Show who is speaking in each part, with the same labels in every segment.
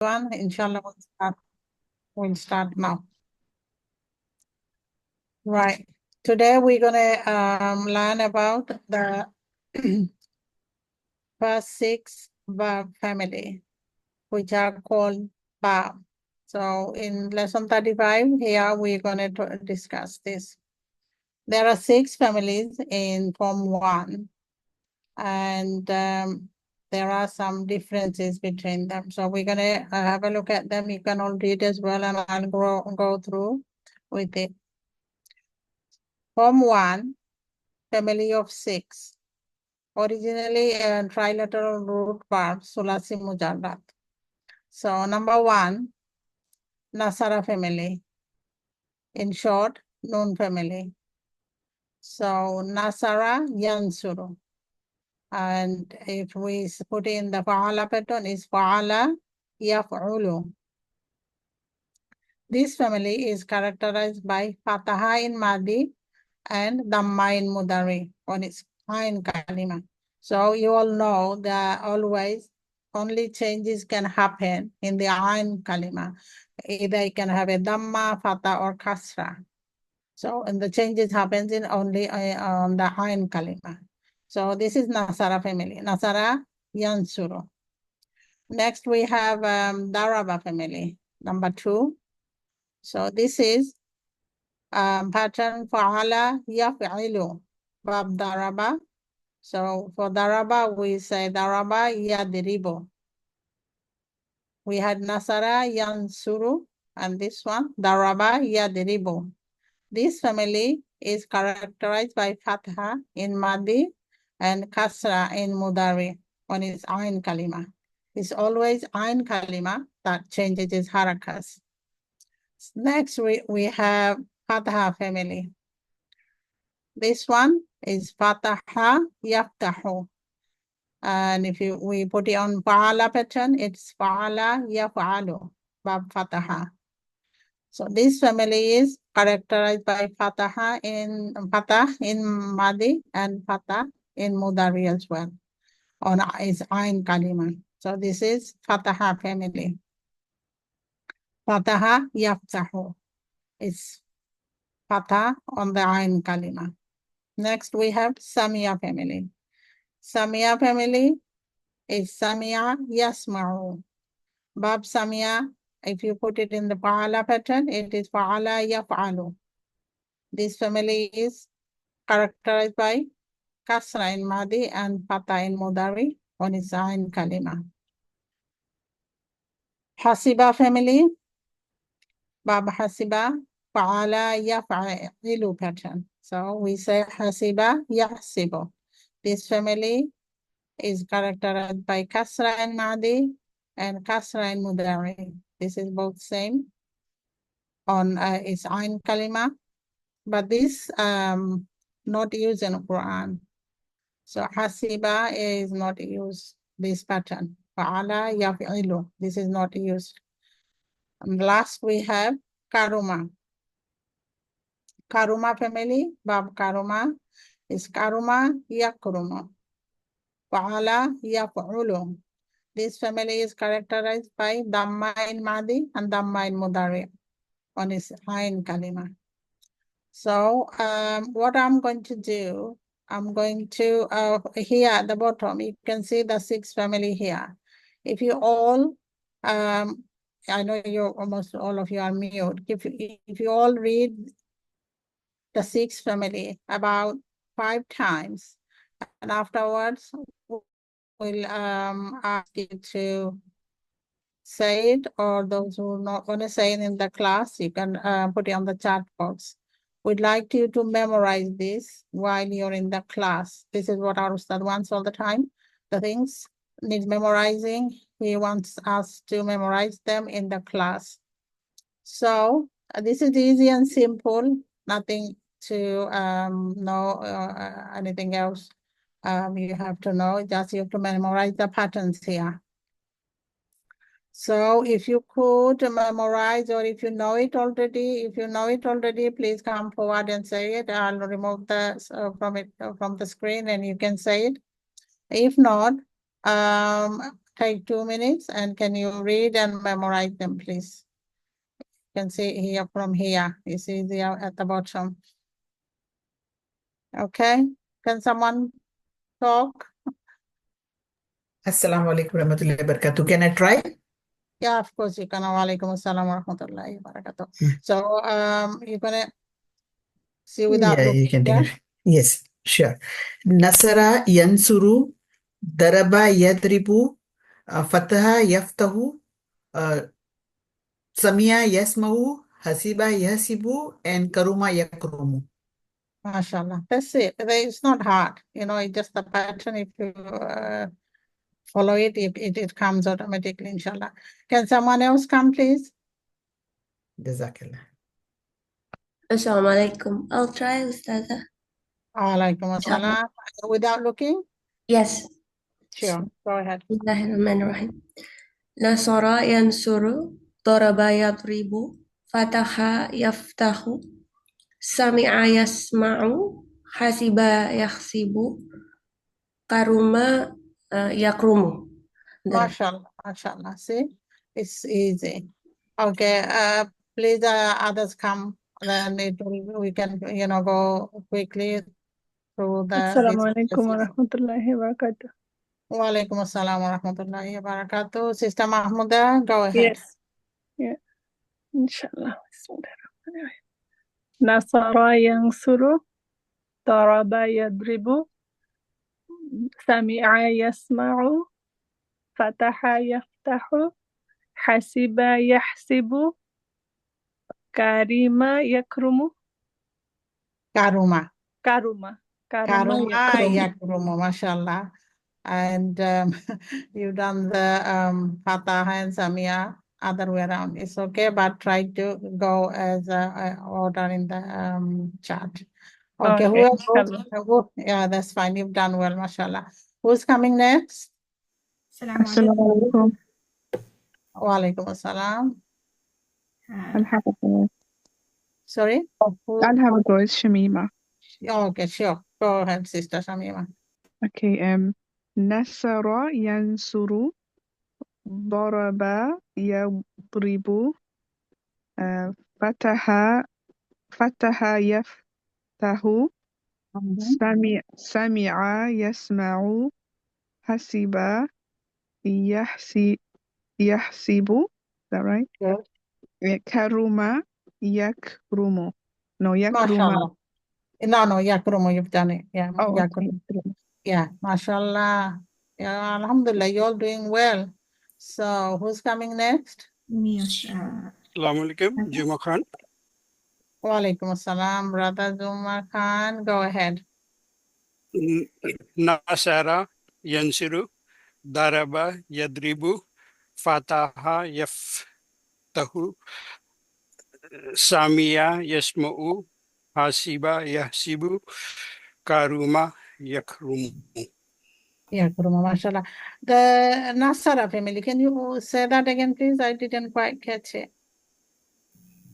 Speaker 1: Inshallah, we'll start now. Right. Today we're gonna learn about the first 6 verb family, which are called verb. So in lesson 35, here we're gonna discuss this. There are 6 families in Form 1, and there are some differences between them. So we're gonna have a look at them. You can all read as well, and I'll go through with it. Form 1, family of 6. Originally a trilateral root verb, Lazim Muta'addi. So number 1, Nasara family. In short, Nun family. So Nasara Yansuru. And if we put in the Fa'ala pattern, is Fa'ala Yaf'ulu. This family is characterized by Fataha in Madi and Dhamma in Mudari on its Ain Kalima. So you all know that always only changes can happen in the Ain Kalima. Either you can have a Dhamma, Fatha or Kasra. So and the changes happens in only on the Ain Kalima. So this is Nasara family. Nasara Yansuru. Next we have Daraba family, number 2. So this is pattern Fa'ala Yaf'ilu, Bab Daraba. So for Daraba, we say Daraba Yadribu. We had Nasara Yansuru, and this one, Daraba Yadribu. This family is characterized by Fatha in Madi and Kasra in Mudari on its Ain Kalima. It's always Ain Kalima that changes its harakas. Next, we have Fatha family. This one is Fataha Yaftahu. And if we put it on Fa'ala pattern, it's Fa'ala Yaf'alu, Bab Fataha. So this family is characterized by Fatah in Madi and Fatah in Mudari as well, on its Ain Kalima. So this is Fataha family. Fataha Yaftahu. It's Fatah on the Ain Kalima. Next we have Samia family. Samia family is Samia Yasma'u. Bab Samia, if you put it in the Fa'ala pattern, it is Fa'ala Yaf'alu. This family is characterized by Kasra in Madi and Fatha in Mudari on its Ain Kalima. Hasiba family, Bab Hasiba, Fa'ala Yaf'ilu pattern. So we say Hasiba Yahsibu. This family is characterized by Kasra in Madi and Kasra in Mudari. This is both same on its Ain Kalima, but this not used in Quran. So Hasiba is not used, this pattern. Fa'ala Yaf'ilu, this is not used. And last we have Karuma. Karuma family, Bab Karuma is Karuma Yakrumu. Fa'ala Yaf'ulu. This family is characterized by Dhamma in Madi and Dhamma in Mudari on its Ain Kalima. So what I'm going to do, I'm going to, here at the bottom, you can see the 6 family here. If you all, I know you almost all of you are mute. If you all read the 6 family about 5 times, and afterwards we'll ask you to say it, or those who are not going to say it in the class, you can put it on the chat box. We'd like you to memorize this while you're in the class. This is what our Ustad wants all the time. The things need memorizing. He wants us to memorize them in the class. So this is easy and simple. Nothing to know anything else you have to know. Just you have to memorize the patterns here. So if you could memorize, or if you know it already, please come forward and say it. I'll remove the from the screen and you can say it. If not, take 2 minutes and can you read and memorize them, please? You can see here from here. You see there at the bottom. Okay, can someone talk?
Speaker 2: Assalamu alaikum warahmatullahi wabarakatuh. Can I try?
Speaker 1: Yeah, of course you can. Wa alaikum assalam wa rahmatullahi wa barakatuh. So you're gonna see without
Speaker 2: Yeah, you
Speaker 1: looking.
Speaker 2: can take
Speaker 1: Yeah?
Speaker 2: it. Yes, sure. Nasara yansuru, daraba yadribu, fataha yaftahu, samia yasma'u, hasiba yasibu, and karuma yakrumu.
Speaker 1: MashaAllah. That's it. It's not hard. You know, it's just the pattern. If you follow it, it comes automatically, inshallah. Can someone else come, please?
Speaker 2: Jazakallah.
Speaker 3: Assalamu alaikum. I'll try, Ustazah.
Speaker 1: Alaikum assalam. Without looking?
Speaker 3: Yes.
Speaker 1: Sure. Go ahead.
Speaker 3: Bismillahirrahmanirrahim. Nasara yansuru, daraba yadribu, fataha yaftahu, sami'a yasma'u, hasiba yahsibu, karuma yakrumu.
Speaker 1: MashaAllah. MashaAllah. See? It's easy. Okay. Please, others come. Then we can, go quickly through
Speaker 4: Assalamu
Speaker 1: this
Speaker 4: alaikum wa
Speaker 1: process.
Speaker 4: rahmatullahi wa barakatuh.
Speaker 1: Wa alaikum assalam wa rahmatullahi wa barakatuh. Sister Mahmuda, go ahead.
Speaker 4: Yes. Yeah. Inshallah. Bismillahirrahmanirrahim. Nasara yansuru, daraba yadribu, sami'a yasma'u, fataha yaftahu, hasiba yahsibu, karima yakrumu.
Speaker 1: Karuma.
Speaker 4: Karuma
Speaker 1: Karuma
Speaker 4: yakrumu.
Speaker 1: yakrumu, mashallah. And you've done the Fatah and Samia other way around. It's okay, but try to go as order in the chart. Okay,
Speaker 4: Okay,
Speaker 1: yeah, that's fine. You've done well, mashallah. Who's coming next?
Speaker 4: Assalamu alaikum.
Speaker 1: Wa alaikum assalam.
Speaker 4: I'll have a go.
Speaker 1: Sorry?
Speaker 4: I'll have a go. It's Shamima.
Speaker 1: Okay, sure. Go ahead, Sister Shamima.
Speaker 4: Okay, Nasara yansuru, daraba yadribu, fataha yaftahu, sami'a yasma'u, hasiba yahsibu. Is that right?
Speaker 1: Good.
Speaker 4: Karuma yakrumu. No, yakruma.
Speaker 1: Mashallah. No, yakrumu, you've done it. Yeah,
Speaker 4: Oh,
Speaker 1: yakrumu.
Speaker 4: okay.
Speaker 1: Yeah, mashallah. Yeah, alhamdulillah, you're doing well. So, who's coming next?
Speaker 5: Assalamu alaikum, Juma Khan.
Speaker 1: Wa alaikum assalam, Brother Zuma Khan. Go ahead.
Speaker 5: Nasara yansiru, daraba yadribu, fataha yaftahu, samia yasma'u, hasiba yahsibu, karuma yakrumu.
Speaker 1: Yakrumu, mashallah. The Nasara family, can you say that again, please? I didn't quite catch it.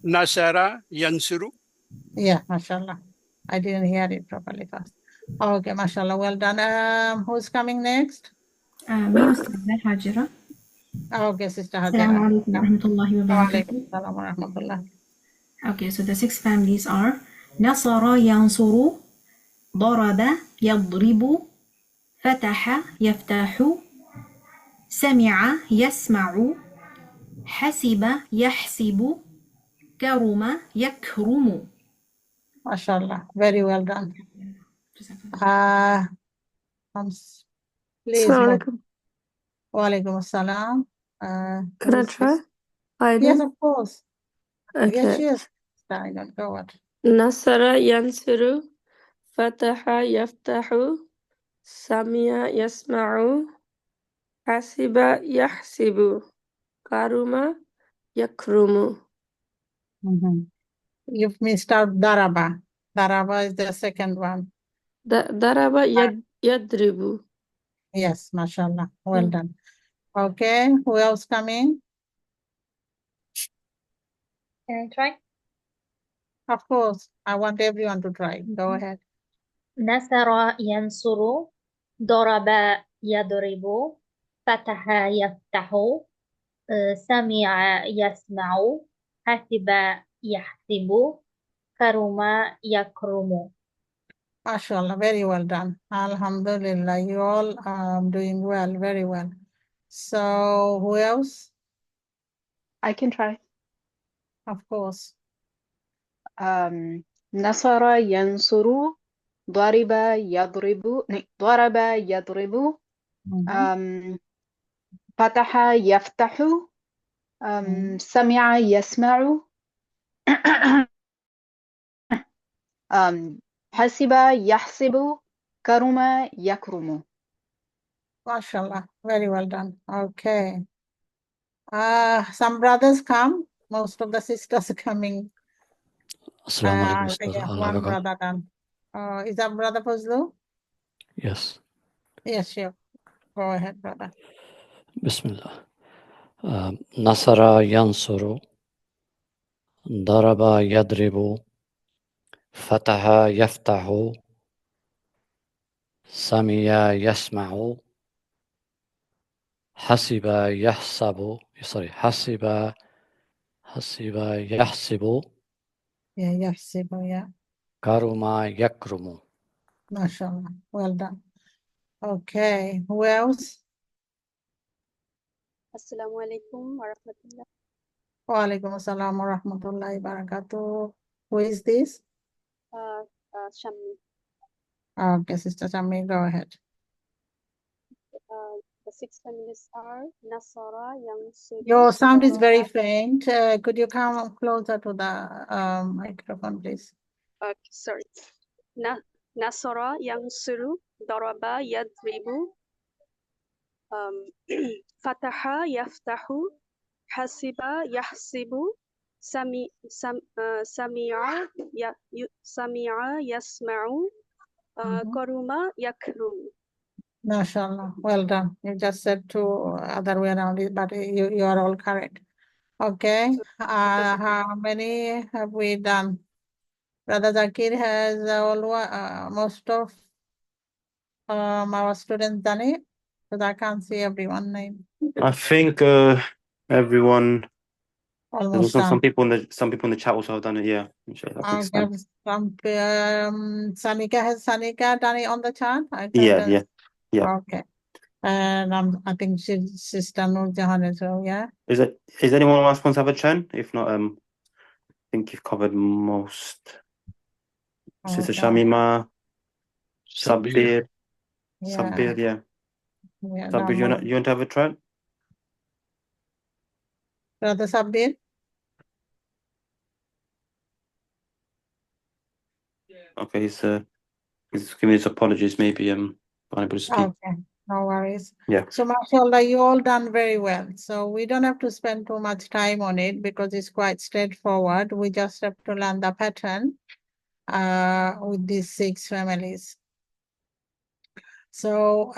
Speaker 5: Nasara yansuru.
Speaker 1: Yeah, mashallah. I didn't hear it properly first. Okay, mashallah, well done. Who's coming next?
Speaker 6: Me, Ustazah Hajira.
Speaker 1: Okay, Sister
Speaker 6: Assalamu
Speaker 1: Hajira.
Speaker 6: alaikum wa rahmatullahi wa
Speaker 1: Wa
Speaker 6: barakatuh.
Speaker 1: alaikum assalam wa rahmatullah.
Speaker 6: Okay, so the 6 families are Nasara yansuru, daraba yadribu, fataha yaftahu, sami'a yasma'u, hasiba yahsibu, karuma yakrumu.
Speaker 1: MashaAllah, very well done. Please move. Wa alaikum assalam.
Speaker 3: Can I try?
Speaker 1: Yes, of course.
Speaker 3: Okay.
Speaker 1: Yes. Go on.
Speaker 3: Nasara yansuru, fataha yaftahu, samia yasma'u, hasiba yahsibu, karuma yakrumu.
Speaker 1: You've missed out Daraba. Daraba is the second one.
Speaker 3: Daraba yadribu.
Speaker 1: Yes, mashallah. Well done. Okay, who else coming?
Speaker 7: Can I try?
Speaker 1: Of course, I want everyone to try. Go ahead.
Speaker 7: Nasara yansuru, daraba yadribu, فتح يفتح سمع يسمع حسب يحسب كرم يكرم.
Speaker 1: MashaAllah, very well done. Alhamdulillah, you all are doing well, very well. So, who else?
Speaker 8: I can try.
Speaker 1: Of course.
Speaker 8: نصر ينصر ضرب يضرب ضرب يضرب فتح يفتح سمع يسمع حسب يحسب كرم يكرم.
Speaker 1: MashaAllah, very well done. Okay. Some brothers come. Most of the sisters are coming.
Speaker 9: Assalamu alaikum, Ustaz.
Speaker 1: Yeah,
Speaker 9: Allah
Speaker 1: one
Speaker 9: Akbar.
Speaker 1: brother done. Is that brother Fazlu?
Speaker 9: Yes.
Speaker 1: Yes, sure. Go ahead, brother.
Speaker 9: Bismillah. Nasara yansuru, daraba yadribu, fataha yaftahu, samiya yasma'u, hasiba yahsabu, hasiba yahsibu,
Speaker 1: Yeah, Yahsibu, yeah.
Speaker 9: karuma yakrumu.
Speaker 1: MashaAllah. Well done. Okay. Who else?
Speaker 10: Assalamu alaikum wa rahmatullah.
Speaker 1: Wa alaikum assalam wa rahmatullahi wa barakatuh. Who is this?
Speaker 10: Shammi.
Speaker 1: Okay, Sister Shammi, go ahead.
Speaker 10: The 6 families are Nasara, Yansuru.
Speaker 1: Your sound is very faint. Could you come closer to the microphone, please?
Speaker 10: Sorry. Nasara, Yansuru, Daraba, Yadribu, Fataha, Yaftahu, Hasiba, Yahsibu, Sami'a, Yasma'u, Karuma, Yakrum.
Speaker 1: MashaAllah. Well done. You just said two other way around it, but you are all correct. Okay. How many have we done? Brother Zakir has most of our students done it, because I can't see everyone's name.
Speaker 11: I think everyone.
Speaker 1: Almost
Speaker 11: Some
Speaker 1: done.
Speaker 11: people in the chat also have done it. Yeah, inshallah, I think
Speaker 1: Okay. Sanika, has Sanika done it on the chat?
Speaker 11: yeah.
Speaker 1: Okay. And I think Sister Nur Jahan as well, yeah?
Speaker 11: Is anyone else wants to have a turn? If not, I think you've covered most. Sister
Speaker 1: Okay.
Speaker 11: Shamima,
Speaker 5: Sabir.
Speaker 11: Sabir, yeah.
Speaker 1: Yeah,
Speaker 11: Sabir, you want to have a turn?
Speaker 1: Brother Sabir?
Speaker 11: Okay, he's giving his apologies. Maybe unable to speak.
Speaker 1: Okay, no worries.
Speaker 11: Yeah.
Speaker 1: So mashallah, you all done very well. So we don't have to spend too much time on it because it's quite straightforward. We just have to learn the pattern with these 6 families. So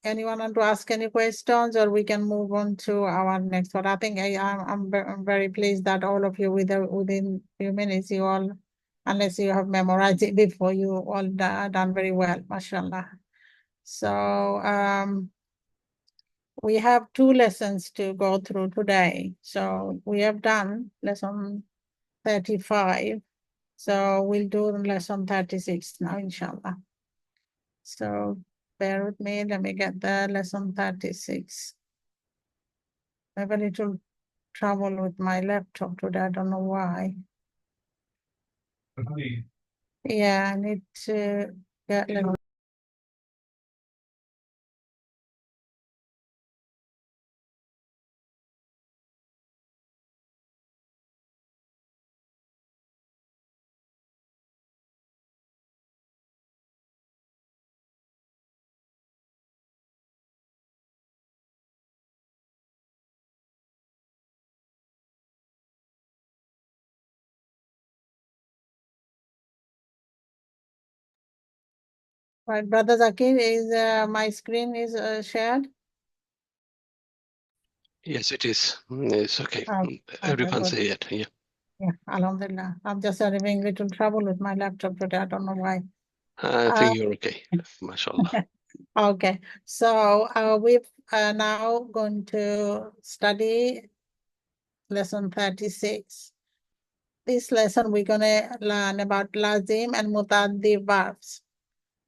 Speaker 1: anyone want to ask any questions, or we can move on to our next one? I think I'm very pleased that all of you within few minutes, you all, unless you have memorized it before, you all done very well, mashallah. So we have 2 lessons to go through today. So we have done lesson 35. So we'll do lesson 36 now, inshallah. So bear with me, let me get the lesson 36. I have a little trouble with my laptop today, I don't know why. Yeah, I need to get a little. Right, Brother Zakir, is my screen is shared?
Speaker 5: Yes, it is. It's okay.
Speaker 1: Okay,
Speaker 5: Everyone
Speaker 1: good.
Speaker 5: say it. Yeah.
Speaker 1: Yeah, alhamdulillah. I'm just having a little trouble with my laptop today. I don't know why.
Speaker 5: I think you're okay. MashaAllah.
Speaker 1: Okay, so we've now going to study lesson 36. This lesson we're gonna learn about Lazim and Muta'addi verbs.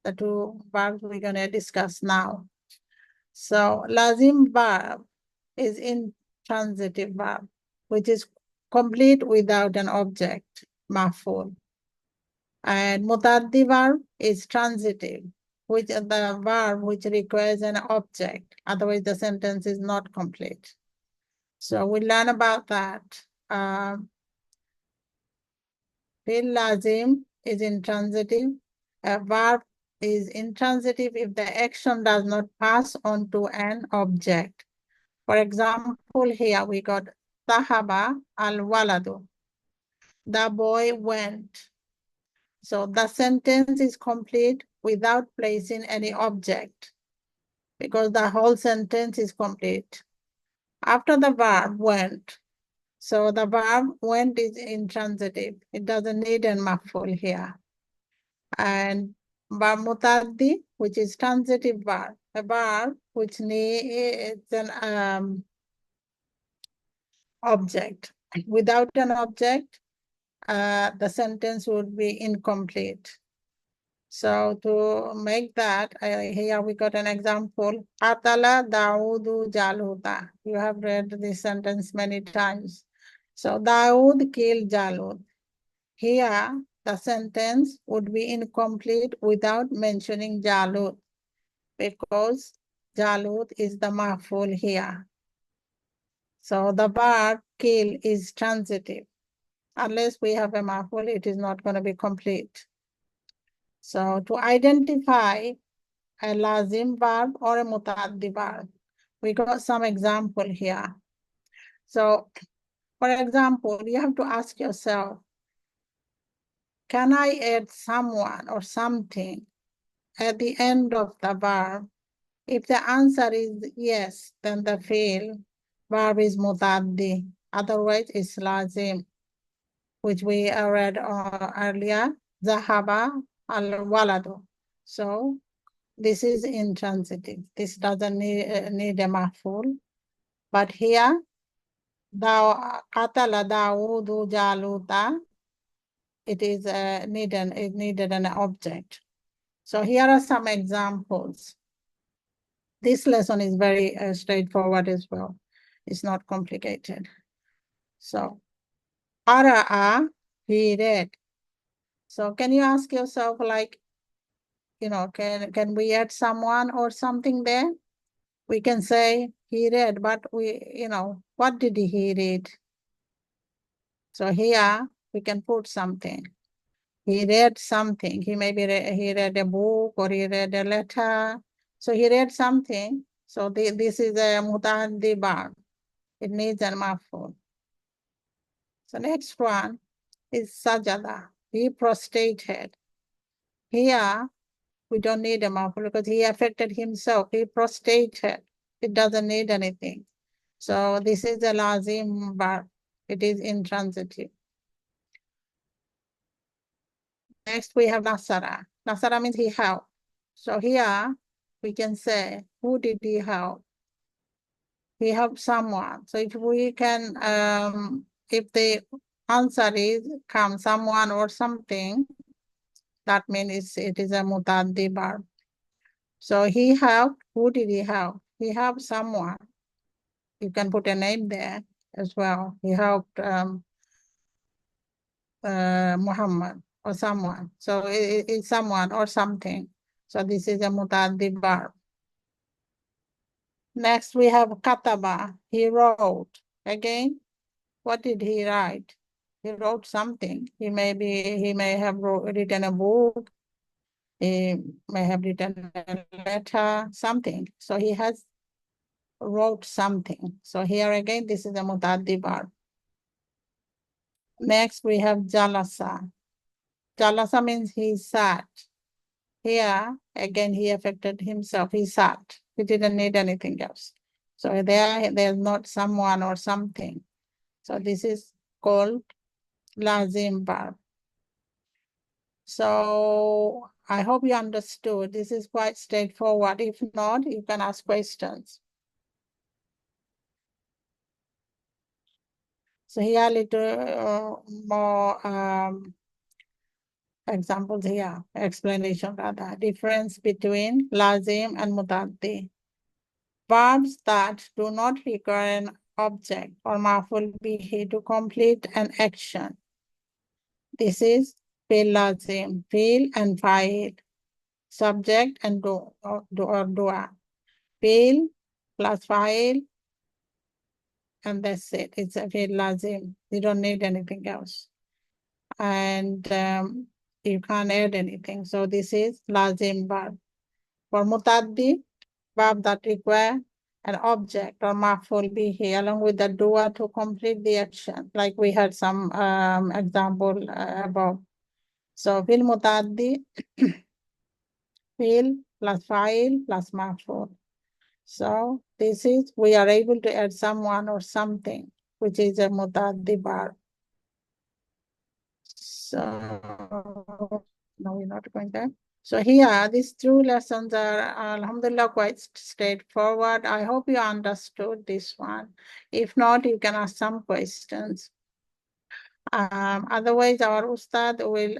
Speaker 1: The two verbs we're gonna discuss now. So Lazim verb is intransitive verb, which is complete without an object, maf'ul. And Muta'addi verb is transitive, which is the verb which requires an object. Otherwise, the sentence is not complete. So we learn about that. Fi'l lazim is intransitive. A verb is intransitive if the action does not pass on to an object. For example, here we got Dhahaba al-waladu. The boy went. So the sentence is complete without placing any object because the whole sentence is complete. After the verb went, so the verb went is intransitive. It doesn't need a maf'ul here. And verb muta'addi, which is transitive verb, a verb which needs an object. Without an object, the sentence would be incomplete. So to make that, here we got an example. Qatala Dawood Jaluta. You have read this sentence many times. So Dawood killed Jalut. Here, the sentence would be incomplete without mentioning Jalut because Jalut is the maf'ul here. So the verb kill is transitive. Unless we have a maf'ul, it is not going to be complete. So to identify a lazim verb or a muta'addi verb, we got some example here. So, for example, you have to ask yourself, can I add someone or something at the end of the verb? If the answer is yes, then the fi'l verb is muta'addi. Otherwise, it's lazim, which we read earlier, Zahaba al-waladu. So this is intransitive. This doesn't need a maf'ul. But here, qatala Daawudu Jaluta, it needed an object. So here are some examples. This lesson is very straightforward as well. It's not complicated. So, Qara'a, he read. So can you ask yourself, like, can we add someone or something there? We can say he read, but what did he read? So here we can put something. He read something. He he read a book or he read a letter. So he read something. So this is a muta'addi verb. It needs a maf'ul. So next one is sajada. He prostrated. Here we don't need a maf'ul because he affected himself. He prostrated. It doesn't need anything. So this is a lazim verb. It is intransitive. Next we have nasara. Nasara means he helped. So here we can say, who did he help? He helped someone. So if we can, if the answer is come someone or something, that means it is a muta'addi verb. So he helped. Who did he help? He helped someone. You can put a name there as well. He helped Muhammad or someone. So it's someone or something. So this is a muta'addi verb. Next we have kataba. He wrote. Again, what did he write? He wrote something. He may have written a book. He may have written a letter, something. So he has wrote something. So here again, this is a muta'addi verb. Next we have jalasa. Jalasa means he sat. Here, again, he affected himself. He sat. He didn't need anything else. So there's not someone or something. So this is called lazim verb. So I hope you understood. This is quite straightforward. If not, you can ask questions. So here a little more examples here, explanation rather. Difference between lazim and muta'addi. Verbs that do not require an object or maf'ul bihi to complete an action. This is fi'l lazim, fi'l and fa'il, subject and dua. Fi'l plus fa'il, and that's it. It's a fi'l lazim. You don't need anything else. And you can't add anything. So this is lazim verb. For muta'addi, verb that require an object or maf'ul bihi along with the dua to complete the action, like we had some example above. So fi'l muta'addi, fi'l plus fa'il plus maf'ul. So this is, we are able to add someone or something, which is a muta'addi verb. So no, we're not going there. So here, these two lessons are, alhamdulillah, quite straightforward. I hope you understood this one. If not, you can ask some questions. Otherwise, our Ustad will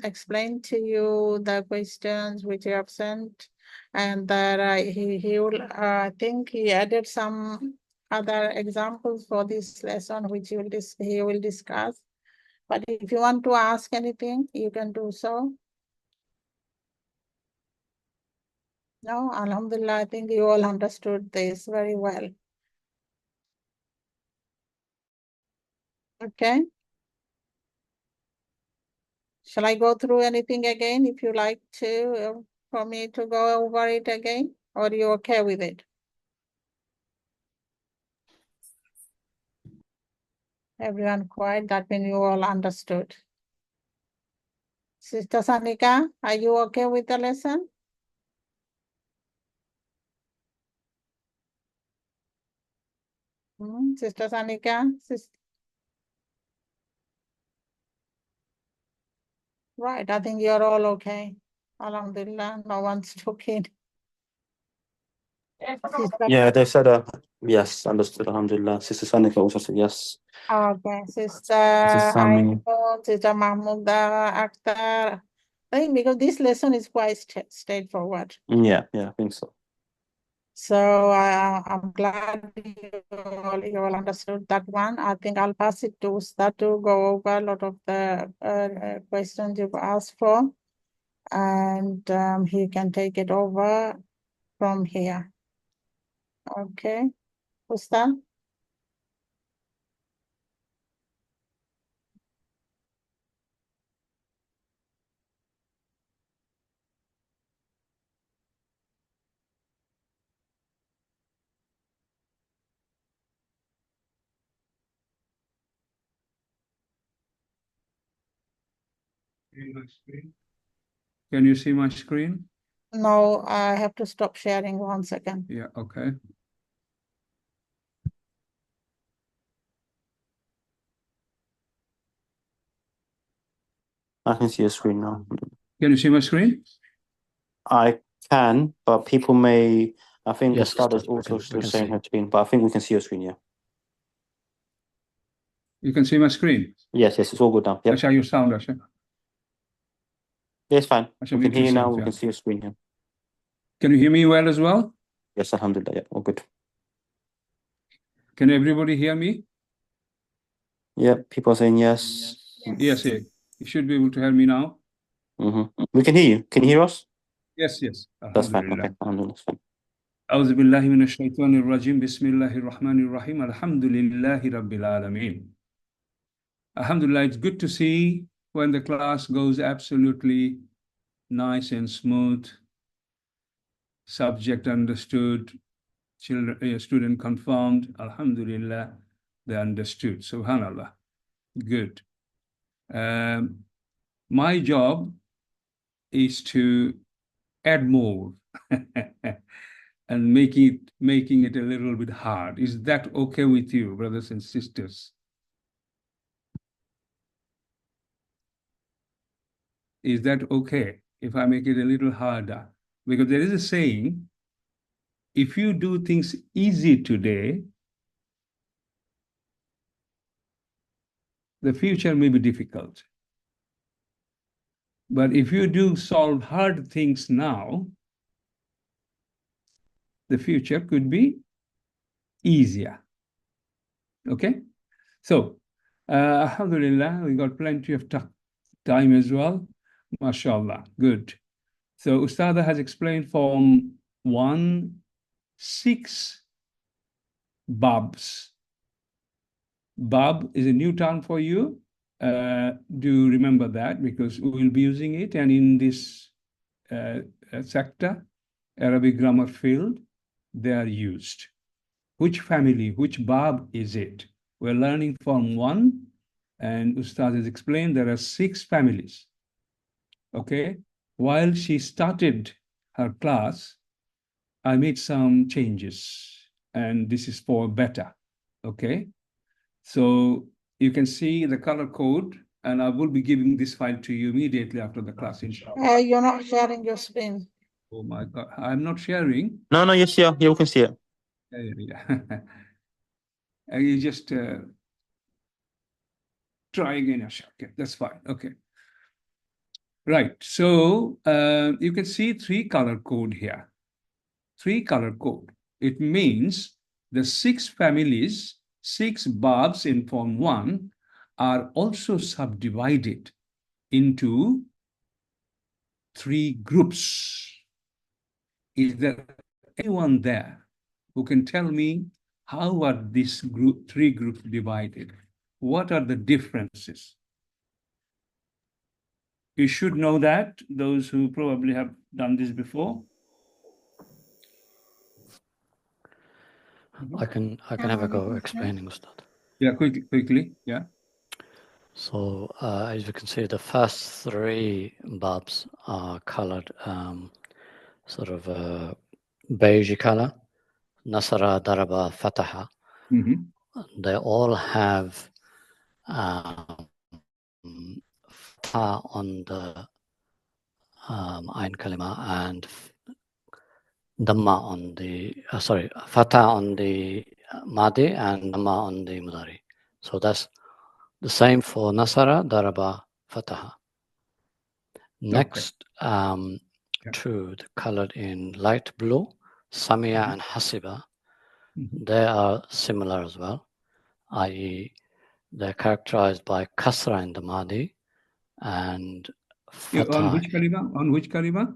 Speaker 1: explain to you the questions which you have sent, and that he will, I think he added some other examples for this lesson, which he will discuss. But if you want to ask anything, you can do so. No, alhamdulillah, I think you all understood this very well. Okay. Shall I go through anything again if you like to, for me to go over it again, or are you okay with it? Everyone quiet, that means you all understood. Sister Sanika, are you okay with the lesson? Sister Sanika? Right, I think you're all okay. Alhamdulillah, no one's talking.
Speaker 11: Yeah, they said yes, understood, alhamdulillah. Sister Sanika also said yes.
Speaker 1: Okay, Sister
Speaker 11: Sami.
Speaker 1: Aiko, Sister Mahmuda, Akhtar. I think because this lesson is quite straightforward.
Speaker 11: Yeah, I think so.
Speaker 1: So I'm glad you all understood that one. I think I'll pass it to Ustad to go over a lot of the questions you've asked for, and he can take it over from here. Okay, Ustad?
Speaker 12: Can you see my screen?
Speaker 1: No, I have to stop sharing 1 second.
Speaker 12: Yeah, okay.
Speaker 11: I can see your screen now.
Speaker 12: Can you see my screen?
Speaker 11: I can, but people may, I think
Speaker 9: Yes,
Speaker 11: Ustad is
Speaker 9: we
Speaker 11: also
Speaker 9: can
Speaker 11: still
Speaker 9: see.
Speaker 11: saying her screen, but I think we can see your screen, yeah.
Speaker 12: You can see my screen?
Speaker 11: Yes, it's all good now. Yep.
Speaker 12: Asha, your sound, Asha.
Speaker 11: Yeah, it's fine.
Speaker 12: Asha,
Speaker 11: We can hear you now,
Speaker 12: yourself,
Speaker 11: we
Speaker 12: yeah.
Speaker 11: can see your screen, yeah.
Speaker 12: Can you hear me well as well?
Speaker 11: Yes, alhamdulillah, yeah, all good.
Speaker 12: Can everybody hear me?
Speaker 11: Yeah, people are saying yes.
Speaker 12: Yes, yeah. You should be able to hear me now.
Speaker 11: We can hear you. Can you hear us?
Speaker 12: Yes.
Speaker 11: That's fine,
Speaker 12: Alhamdulillah.
Speaker 11: okay, alhamdulillah, that's fine.
Speaker 12: أعوذ بالله من الشيطان الرجيم بسم الله الرحمن الرحيم الحمد لله رب العالمين. Alhamdulillah, it's good to see when the class goes absolutely nice and smooth, subject understood, student confirmed. Alhamdulillah, they understood. Subhanallah. Good. My job is to add more and making it a little bit hard. Is that okay with you, brothers and sisters? Is that okay? if I make it a little harder. Because there is a saying, if you do things easy today, the future may be difficult. But if you do solve hard things now, the future could be easier. Okay? So, alhamdulillah, we got plenty of time as well. MashaAllah, good. So, Ustada has explained Form 1, 6 babs. Bab is a new term for you. Do remember that, because we will be using it, and in this sector, Arabic grammar field, they are used. Which family, which bab is it? We're learning Form 1, and Ustad has explained there are 6 families. Okay? While she started her class, I made some changes, and this is for better. Okay? So you can see the color code, and I will be giving this file to you immediately after the class, inshallah.
Speaker 1: You're not sharing your screen.
Speaker 12: Oh my God, I'm not sharing.
Speaker 11: No, yes, yeah, we can see it.
Speaker 12: Yeah. You just try again, Asha. Okay, that's fine. Okay. Right. So you can see 3 color code here. 3 color code. It means the 6 families, 6 babs in Form 1 are also subdivided into 3 groups. Is there anyone there who can tell me how are these 3 groups divided? What are the differences? You should know that, those who probably have done this before.
Speaker 9: I can have a go explaining, Ustad.
Speaker 12: Yeah, quickly, yeah.
Speaker 9: So as you can see, the first 3 babs are colored sort of a beige color. Nasara, Daraba, Fataha. They all have Fatha on the Ain Kalima and Dhamma on the, Fatha on the Madi and Dhamma on the Mudari. So that's the same for Nasara, Daraba, Fataha. Next, 2 colored in light blue, Samia and Hasiba. They are similar as well, i.e. they're characterized by Kasra in the Madi and Fatha.
Speaker 12: On which kalima? On which kalima?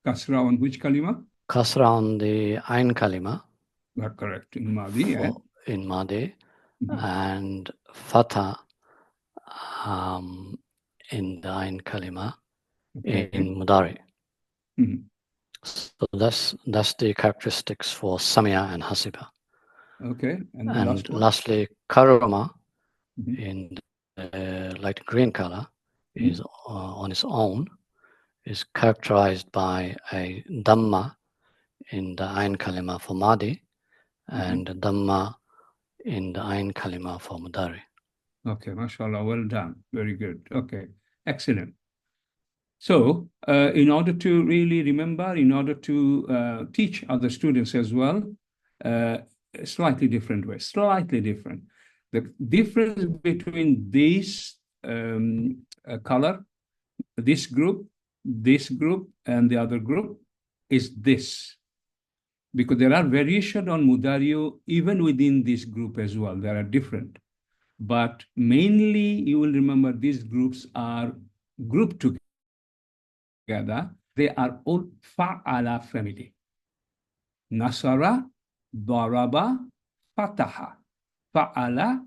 Speaker 12: Kasra on which kalima?
Speaker 9: Kasra on the Ain Kalima.
Speaker 12: Correct, in Madi. Yeah.
Speaker 9: In Madi. And Fatha in the Ain Kalima in Mudari. So that's the characteristics for Samia and Hasiba.
Speaker 12: Okay.
Speaker 9: And lastly, Karuma in the light green color is on its own, is characterized by a Dhamma in the Ain Kalima for Madi and Dhamma in the Ain Kalima for Mudari.
Speaker 12: Okay, mashallah, well done. Very good. Okay, excellent. So, in order to really remember, in order to teach other students as well, slightly different way, slightly different. The difference between this color, this group, and the other group is this. Because there are variations on Mudario even within this group as well. There are different. But mainly, you will remember these groups are grouped together. They are all Fa'ala family. Nasara, Daraba, Fataha. Fa'ala,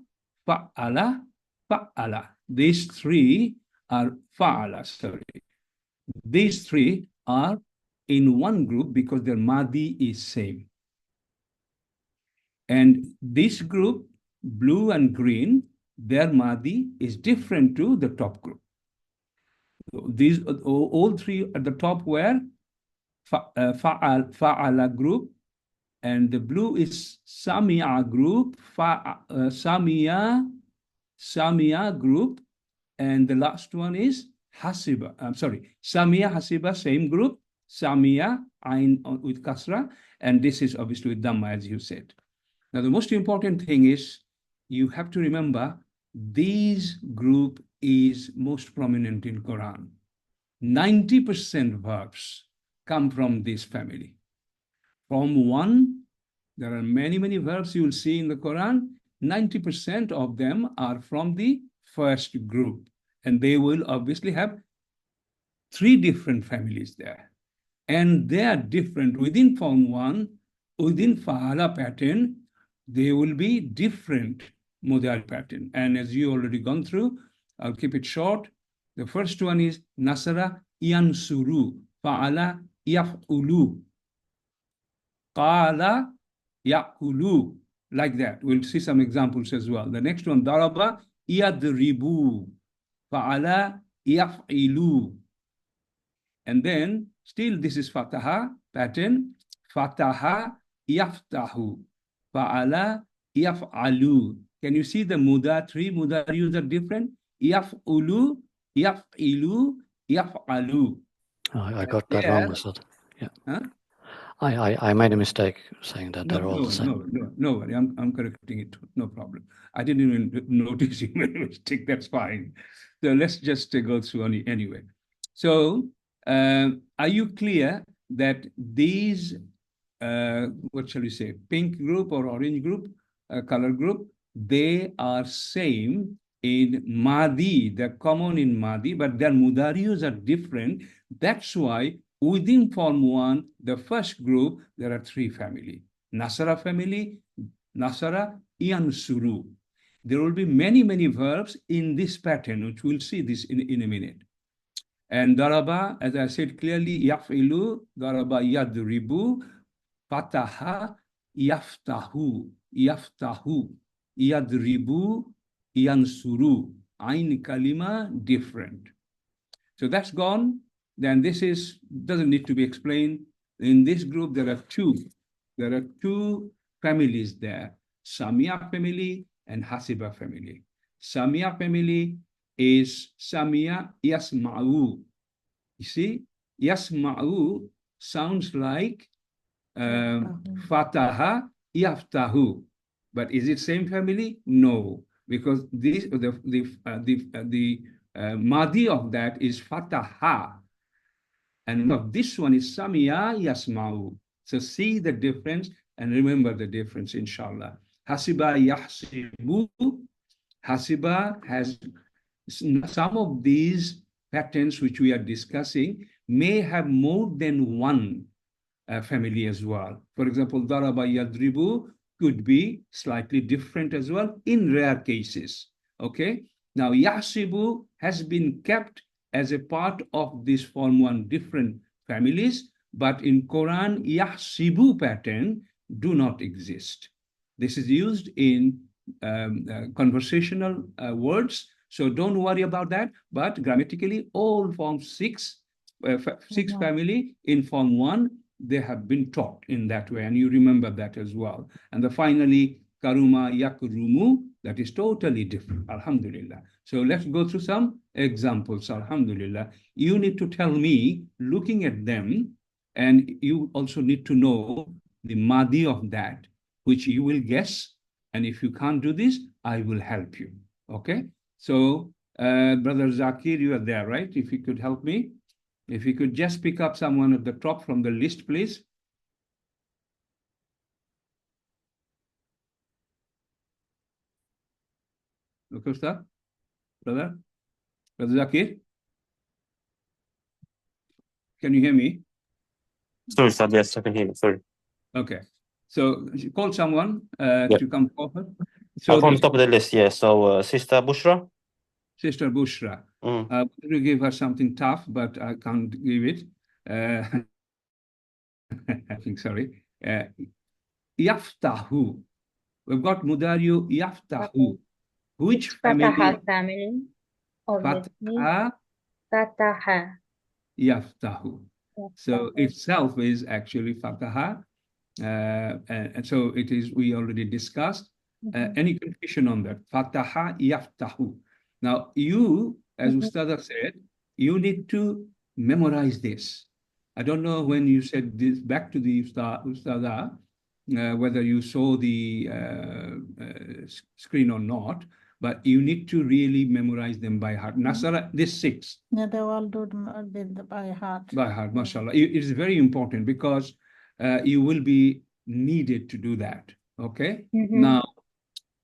Speaker 12: Fa'ala, Fa'ala. These 3 are Fa'ala, sorry. These 3 are in one group because their Madi is same. And this group, blue and green, their Madi is different to the top group. These all 3 at the top were Fa'ala group, and the blue is Samia group, Samia group, And the last one is hasiba. I'm sorry, samia, hasiba, same group. Samia, ain with kasra. And this is obviously with dhamma, as you said. Now, the most important thing is you have to remember this group is most prominent in Quran. 90% verbs come from this family. From one, there are many, many verbs you will see in the Quran. 90% of them are from the first group. And they will obviously have 3 different families there. And they are different within Form 1, within Fa'ala pattern, they will be different modal pattern. And as you already gone through, I'll keep it short. The first one is Nasara yansuru, Fa'ala yaf'ulu, Qala ya'kulu, like that. We'll see some examples as well. The next one, Daraba yadribu, Fa'ala yaf'ilu. And then still this is Fataha pattern, Fataha yaftahu, Fa'ala yaf'alu. Can you see the muda, 3 mudarius are different? Yaf'ulu, yaf'ilu, yaf'alu.
Speaker 9: I got that wrong, Ustad. Yeah.
Speaker 12: Huh?
Speaker 9: I made a mistake saying that they're all the same.
Speaker 12: No worry, I'm correcting it, no problem. I didn't even notice you made a mistake, that's fine. So let's just go through anyway. So are you clear that these, what shall we say, pink group or orange group, color group, they are same in Madi, they're common in Madi, but their mudarius are different. That's why within Form 1, the first group, there are 3 families. Nasara family, Nasara, Yansuru. There will be many, many verbs in this pattern, which we'll see this in a minute. And Daraba, as I said clearly, Yaf'ilu, Daraba Yadribu, Fataha, Yaftahu, Yaftahu, Yadribu, Yansuru. Ain Kalima, different. So that's gone. Then this doesn't need to be explained. In this group, there are 2 families there, Samia family and Hasiba family. Samia family is Samia Yasma'u. You see, Yasma'u sounds like Fataha Yaftahu. But is it same family? No, because the Madi of that is Fataha. And no, this one is Samia Yasma'u. So see the difference and remember the difference, inshallah. Hasiba Yahsibu. Hasiba has some of these patterns which we are discussing may have more than one family as well. For example, Daraba Yadribu could be slightly different as well in rare cases. Okay. Now, Yahsibu has been kept as a part of this Form 1 different families, but in Quran, Yahsibu pattern do not exist. This is used in conversational words, so don't worry about that. But grammatically, all Form 6 family in Form 1, they have been taught in that way, and you remember that as well. And finally, Karuma Yakrumu, that is totally different, alhamdulillah. So let's go through some examples, alhamdulillah. You need to tell me, looking at them, and you also need to know the Madi of that, which you will guess. And if you can't do this, I will help you, okay? So, Brother Zakir, you are there, right? If you could help me. If you could just pick up someone at the top from the list, please. Okay, Ustad? Brother Zakir? Can you hear me?
Speaker 11: Sorry, Ustad, yes, I can hear you, sorry.
Speaker 12: Okay. So call someone to come forward. So
Speaker 11: from the top of the list, yeah. So Sister Bushra.
Speaker 12: Sister Bushra. We give her something tough, but I can't give it. I think, sorry. Yaftahu. We've got Mudario Yaftahu. Which family?
Speaker 7: Fataha family.
Speaker 12: Fataha.
Speaker 7: Fataha.
Speaker 12: Yaftahu. So itself is actually Fataha. And so it is, we already discussed. Any confusion on that? Fataha Yaftahu. Now, you as Ustada said, you need to memorize this. I don't know when you said this back to the Ustada, whether you saw the screen or not, but you need to really memorize them by heart. Nasara, this 6.
Speaker 1: Yeah, they all do it by heart.
Speaker 12: By heart, mashallah. It is very important because you will be needed to do that. Okay? Now,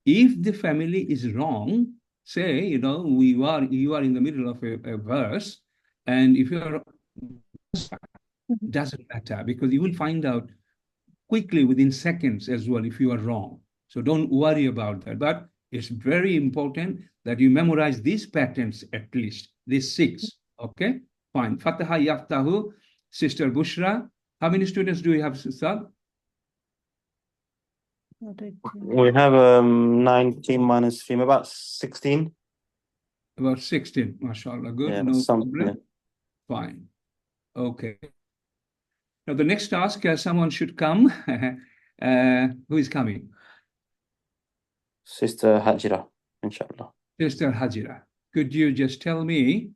Speaker 12: if the family is wrong, say, you know, you are in the middle of a verse, and if you are, doesn't matter, because you will find out quickly within seconds as well if you are wrong. So don't worry about that. But it's very important that you memorize these patterns at least, these 6. Okay? Fine. Fataha Yaftahu, Sister Bushra. How many students do we have, Sister?
Speaker 11: We have 19 minus 3, about 16.
Speaker 12: About 16, mashallah. Good,
Speaker 11: Yeah,
Speaker 12: no
Speaker 11: some,
Speaker 12: problem.
Speaker 11: yeah.
Speaker 12: Fine. Okay. Now the next task, someone should come. Who is coming?
Speaker 11: Sister Hajira, inshallah.
Speaker 12: Sister Hajira. Could you just tell me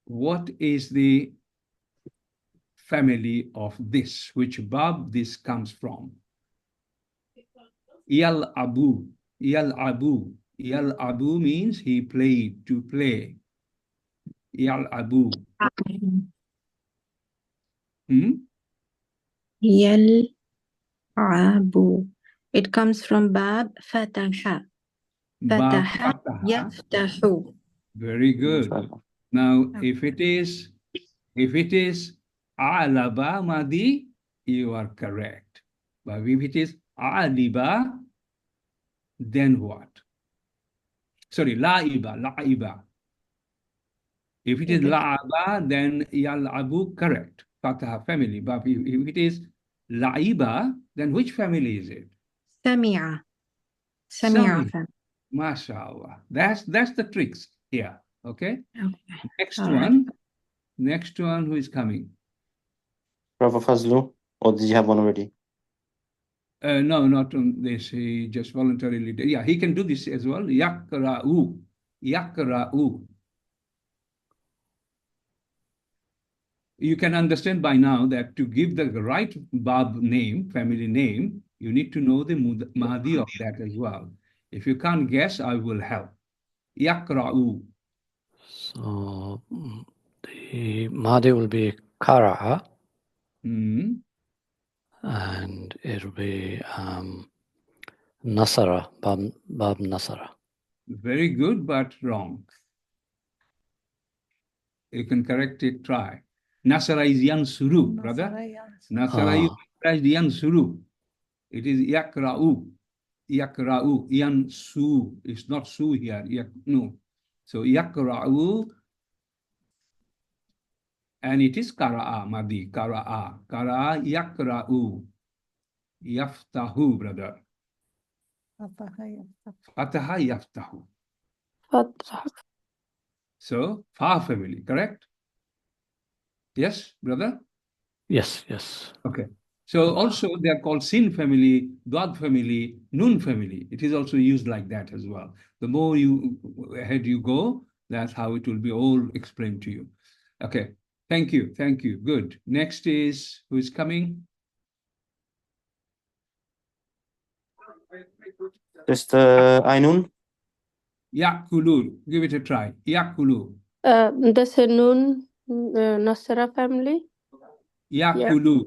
Speaker 12: what is the family of this, which bab this comes from? Yal-abu. Yal-abu. Yal-abu means he played, to play. Yal-abu.
Speaker 6: Yal-abu. It comes from bab fataha.
Speaker 12: Bab
Speaker 6: Fataha
Speaker 12: fataha.
Speaker 6: yaftahu.
Speaker 12: Very good. Now, if it is alaba madi, you are correct. But if it is aliba, then what? Sorry, laiba. If it is la'aba, then yal'abu, correct. Fataha family. But if it is laiba, then which family is it?
Speaker 6: Sami'a.
Speaker 12: Sami'a.
Speaker 6: Sami'a.
Speaker 12: MashaAllah. That's the tricks here. Okay? Next
Speaker 6: All
Speaker 12: one. Next one, who is coming?
Speaker 11: Brother Fazlu, or did you have one already?
Speaker 12: No, not on this. He just voluntarily did. Yeah, he can do this as well. Yakra'u. Yakra'u. You can understand by now that to give the right bab name, family name, you need to know the mahdi of that as well. If you can't guess, I will help. Yakra'u.
Speaker 9: So the mahdi will be kara'a. And it'll be Nasara, Bab Nasara.
Speaker 12: Very good, but wrong. You can correct it, try. Nasara is yansuru, brother. Nasara is yansuru. It is yakra'u. Yakra'u. Yansu. It's not su here. No. So yakra'u. And it is kara'a, madi. Kara'a. Kara'a yakra'u. Yaftahu, brother. Fataha yaftahu. So, fa family, correct? Yes, brother?
Speaker 9: Yes, yes.
Speaker 12: Okay. So also they are called sin family, dad family, nun family. It is also used like that as well. The more ahead you go, that's how it will be all explained to you. Okay. Thank you. Thank you. Good. Next is, who is coming?
Speaker 11: Sister Ainun.
Speaker 12: Yakulu. Give it a try. Yakulu.
Speaker 3: That's a Nun Nasara family.
Speaker 12: Yakulu.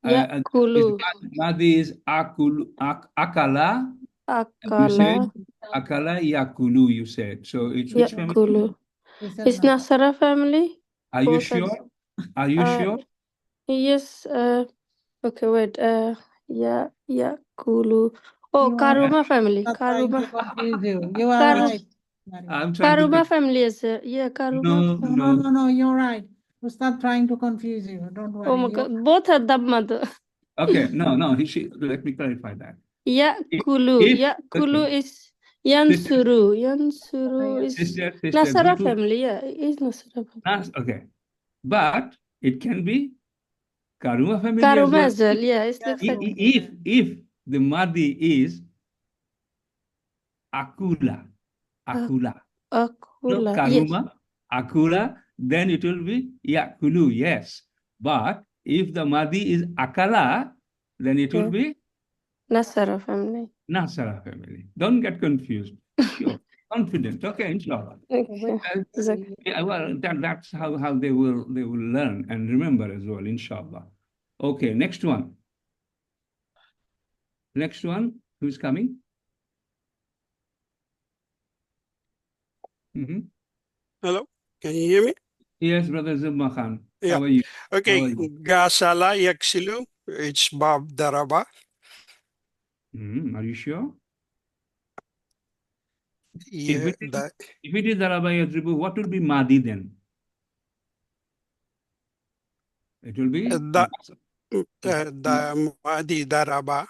Speaker 3: Yakulu.
Speaker 12: Madi is akulu, akala. You said akala yakulu, you said. So it's which family?
Speaker 3: It's Nasara family.
Speaker 12: Are you sure? Are you sure?
Speaker 3: Yes. Okay, wait. Yakulu. Oh, Karuma family. Karuma.
Speaker 1: You are right.
Speaker 12: I'm trying
Speaker 3: Karuma family is Karuma.
Speaker 1: No, you're right. Stop trying to confuse you. Don't worry.
Speaker 3: Oh my God, both are Dhamma.
Speaker 12: Okay, no. Let me clarify that.
Speaker 3: Yakulu is Yansuru. Yansuru is
Speaker 12: sister,
Speaker 3: Nasara family. Yeah, it is Nasara family.
Speaker 12: Okay, but it can be Karuma family
Speaker 3: Karuma
Speaker 12: as well.
Speaker 3: yeah, it's like
Speaker 12: If the Madi is Akula. No, Karuma.
Speaker 3: Yes.
Speaker 12: akula, then it will be yakulu, yes. But if the madi is akala, then it will be
Speaker 3: Nasara family.
Speaker 12: Nasara family. Don't get confused. You're confident. Okay, inshallah.
Speaker 3: Okay.
Speaker 12: Yeah, well, that's how they will learn and remember as well, inshallah. Okay, next one. Next one, who's coming?
Speaker 13: Hello, can you hear me?
Speaker 12: Yes, Brother Zubma Khan.
Speaker 13: Yeah.
Speaker 12: How are you?
Speaker 13: Okay,
Speaker 12: How are you?
Speaker 13: Gasala yaksilu, it's Bab Daraba.
Speaker 12: Are you sure?
Speaker 13: Yeah,
Speaker 12: If it is Daraba Yadribu, what will be Madi then? It will be
Speaker 13: the Madi Daraba.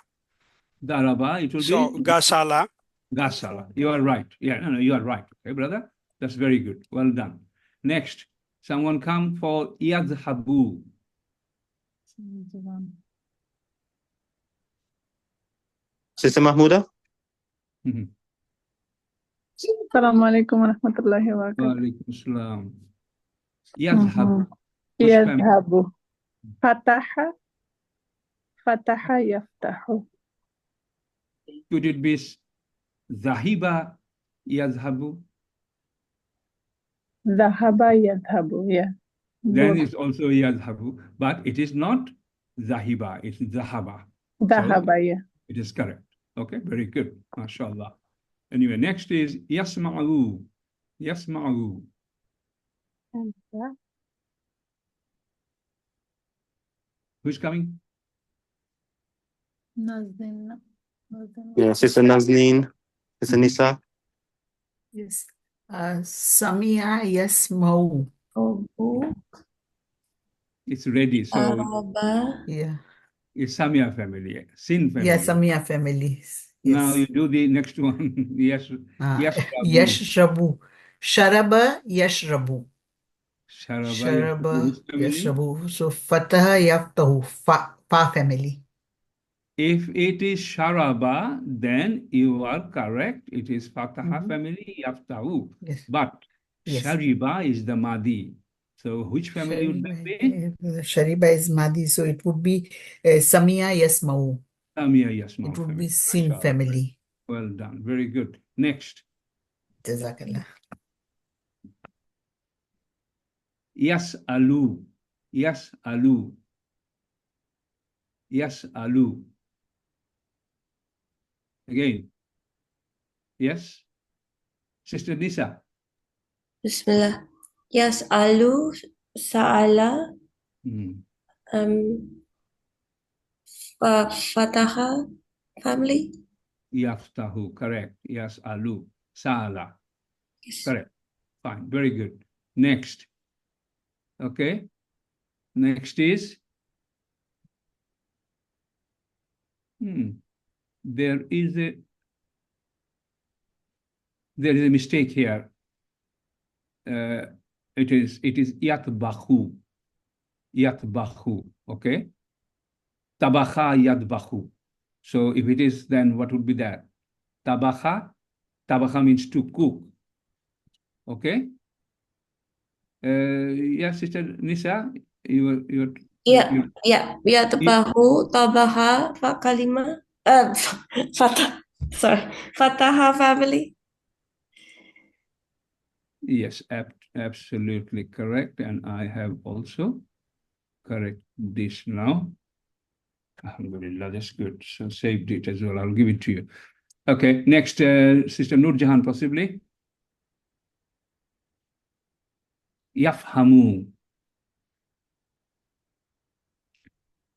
Speaker 12: Daraba, it will
Speaker 13: So
Speaker 12: be
Speaker 13: Gasala.
Speaker 12: Gasala. You are right. Yeah, no, you are right. Okay, brother? That's very good. Well done. Next, someone come for Yadhabu.
Speaker 11: Sister Mahmuda?
Speaker 4: Assalamu alaikum wa rahmatullahi wa barakatuh.
Speaker 12: Wa alaikum assalam. Yadhabu.
Speaker 4: يذهب فتح فتح يفتح.
Speaker 12: Could it be Zahiba Yadhabu?
Speaker 4: ذهب يذهب, yeah.
Speaker 12: Then
Speaker 4: Both.
Speaker 12: it's also Yadhabu, but it is not Zahiba, it's Zahaba.
Speaker 4: ذهب,
Speaker 12: So
Speaker 4: yeah.
Speaker 12: it is correct. Okay, very good. MashaAllah. Anyway, next is Yasma'u. Yasma'u. Who's coming?
Speaker 1: Nazneen.
Speaker 11: Yeah, Sister Nazneen. Sister Nisa.
Speaker 2: Yes. Samia yasma'u.
Speaker 12: It's ready. So
Speaker 2: Yeah.
Speaker 12: it's Samia family, Sin family.
Speaker 2: Yeah, Samia families.
Speaker 12: Now you
Speaker 2: Yes.
Speaker 12: do the next one. Yes.
Speaker 2: Yashrabu. Sharaba yashrabu.
Speaker 12: Sharaba.
Speaker 2: Sharaba
Speaker 12: Which family?
Speaker 2: yashrabu. So Fataha yaftahu. Fa family.
Speaker 12: If it is Sharaba, then you are correct. It is Fataha family, Yaftahu.
Speaker 2: Yes.
Speaker 12: But
Speaker 2: Yes.
Speaker 12: Shariba is the Madi. So which family would that be?
Speaker 2: Shariba is Madi, so it would be Samia Yasma'u.
Speaker 12: Samia Yasma'u
Speaker 2: It would
Speaker 12: family.
Speaker 2: be Sin
Speaker 12: Mashallah.
Speaker 2: family.
Speaker 12: Well done. Very good. Next.
Speaker 2: Jazakallah.
Speaker 12: Yas'alu. Yas'alu. Yas'alu. Again. Yes? Sister Nisa.
Speaker 3: Bismillah. Yas'alu sa'ala Fataha family.
Speaker 12: Yaftahu. Correct. Yas'alu. Sa'ala. Correct. Fine. Very good. Next. Okay. Next is there is a mistake here. It is yatbahu. Yatbahu. Okay. Tabaha yatbahu. So if it is, then what would be that? Tabaha. Tabaha means to cook. Okay. Yes, Sister Nisa, you
Speaker 3: Yatbahu tabaha kalima Fataha family.
Speaker 12: Yes, absolutely correct. And I have also correct this now. Alhamdulillah, that's good. So saved it as well. I'll give it to you. Okay, next, Sister Nur Jahan, possibly. Yafhamu.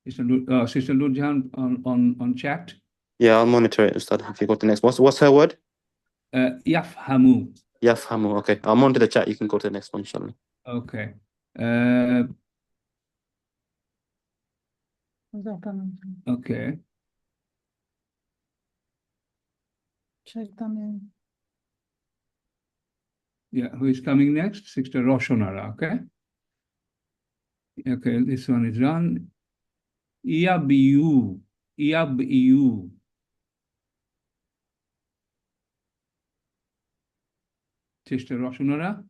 Speaker 12: Sister Nur Jahan on chat.
Speaker 11: Yeah, I'll monitor it, Ustad, if you go to the next. What's her word?
Speaker 12: Yafhamu.
Speaker 11: Yafhamu. Okay, I'll monitor the chat. You can go to the next one, inshallah.
Speaker 12: Okay. Okay.
Speaker 1: Check them in.
Speaker 12: Yeah, who is coming next? Sister Roshonara, okay? Okay, this one is done. Yabiyu. Yabiyu. Sister Roshonara?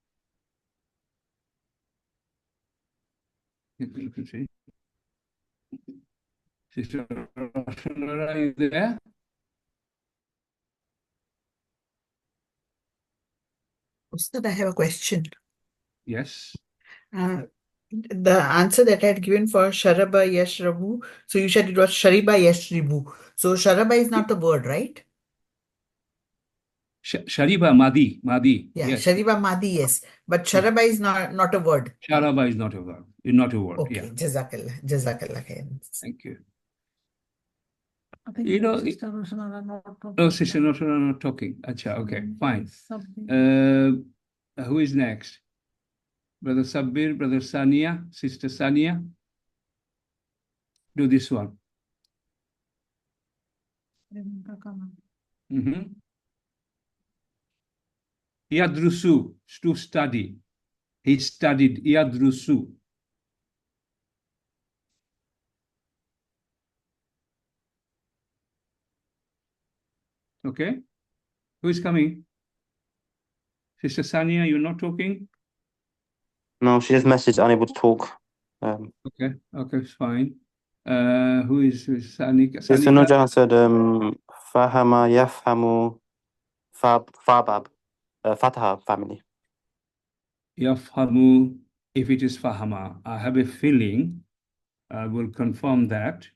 Speaker 12: Sister Roshanara, are you there?
Speaker 2: Ustad, I have a question.
Speaker 12: Yes.
Speaker 2: The answer that I had given for Sharaba Yashrabu, so you said it was Shariba Yashribu. So Sharaba is not the word, right?
Speaker 12: Shariba, Madi.
Speaker 2: Yeah,
Speaker 12: Yes.
Speaker 2: Shariba Madi, yes. But Sharaba is not a word.
Speaker 12: Sharaba is not a verb. Not a word.
Speaker 2: Okay,
Speaker 12: Yeah.
Speaker 2: Jazakallah khair.
Speaker 12: Thank you.
Speaker 1: I think
Speaker 12: You know,
Speaker 1: Sister Roshanara not talking.
Speaker 12: oh, Sister Roshanara not talking. Acha, okay, fine. Who is next? Brother Sabbir, Brother Sania, Sister Sania. Do this one. Yadrusu, to study. He studied Yadrusu. Okay. Who is coming? Sister Sania, you're not talking?
Speaker 11: No, she just messaged unable to talk.
Speaker 12: Okay, it's fine. Who is Sanika?
Speaker 11: Sister Nurjahan said, Fahama, Yafhamu, Fabab, Fataha family.
Speaker 12: Yafhamu, if it is Fahama, I have a feeling I will confirm that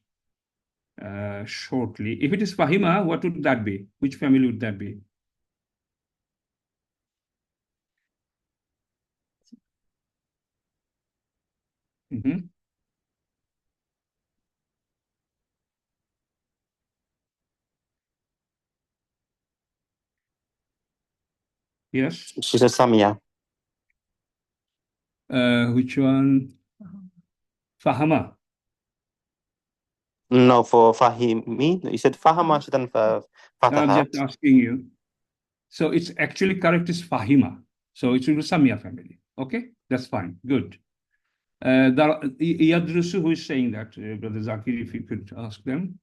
Speaker 12: shortly. If it is Fahima, what would that be? Which family would that be? Yes.
Speaker 11: She said Samia.
Speaker 12: Which one? Fahama.
Speaker 11: No, for Fahimi. You said Fahama, she done for
Speaker 12: I'm
Speaker 11: Fataha.
Speaker 12: just asking you. So it's actually correct is Fahima. So it should be Samia family. Okay, that's fine. Good. Yadrusu, who is saying that? Brother Zakir, if you could ask them.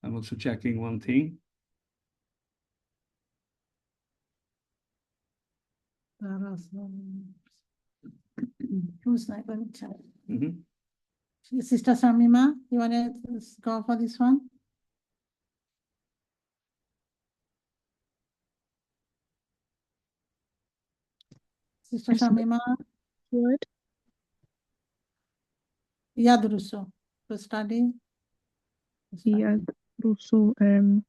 Speaker 12: I'm also checking one thing.
Speaker 1: Who's not going to check? Sister Shamima, you want to go for this one? Sister Shamima?
Speaker 4: What?
Speaker 1: Yadrusu, to study.
Speaker 4: Yadrusu,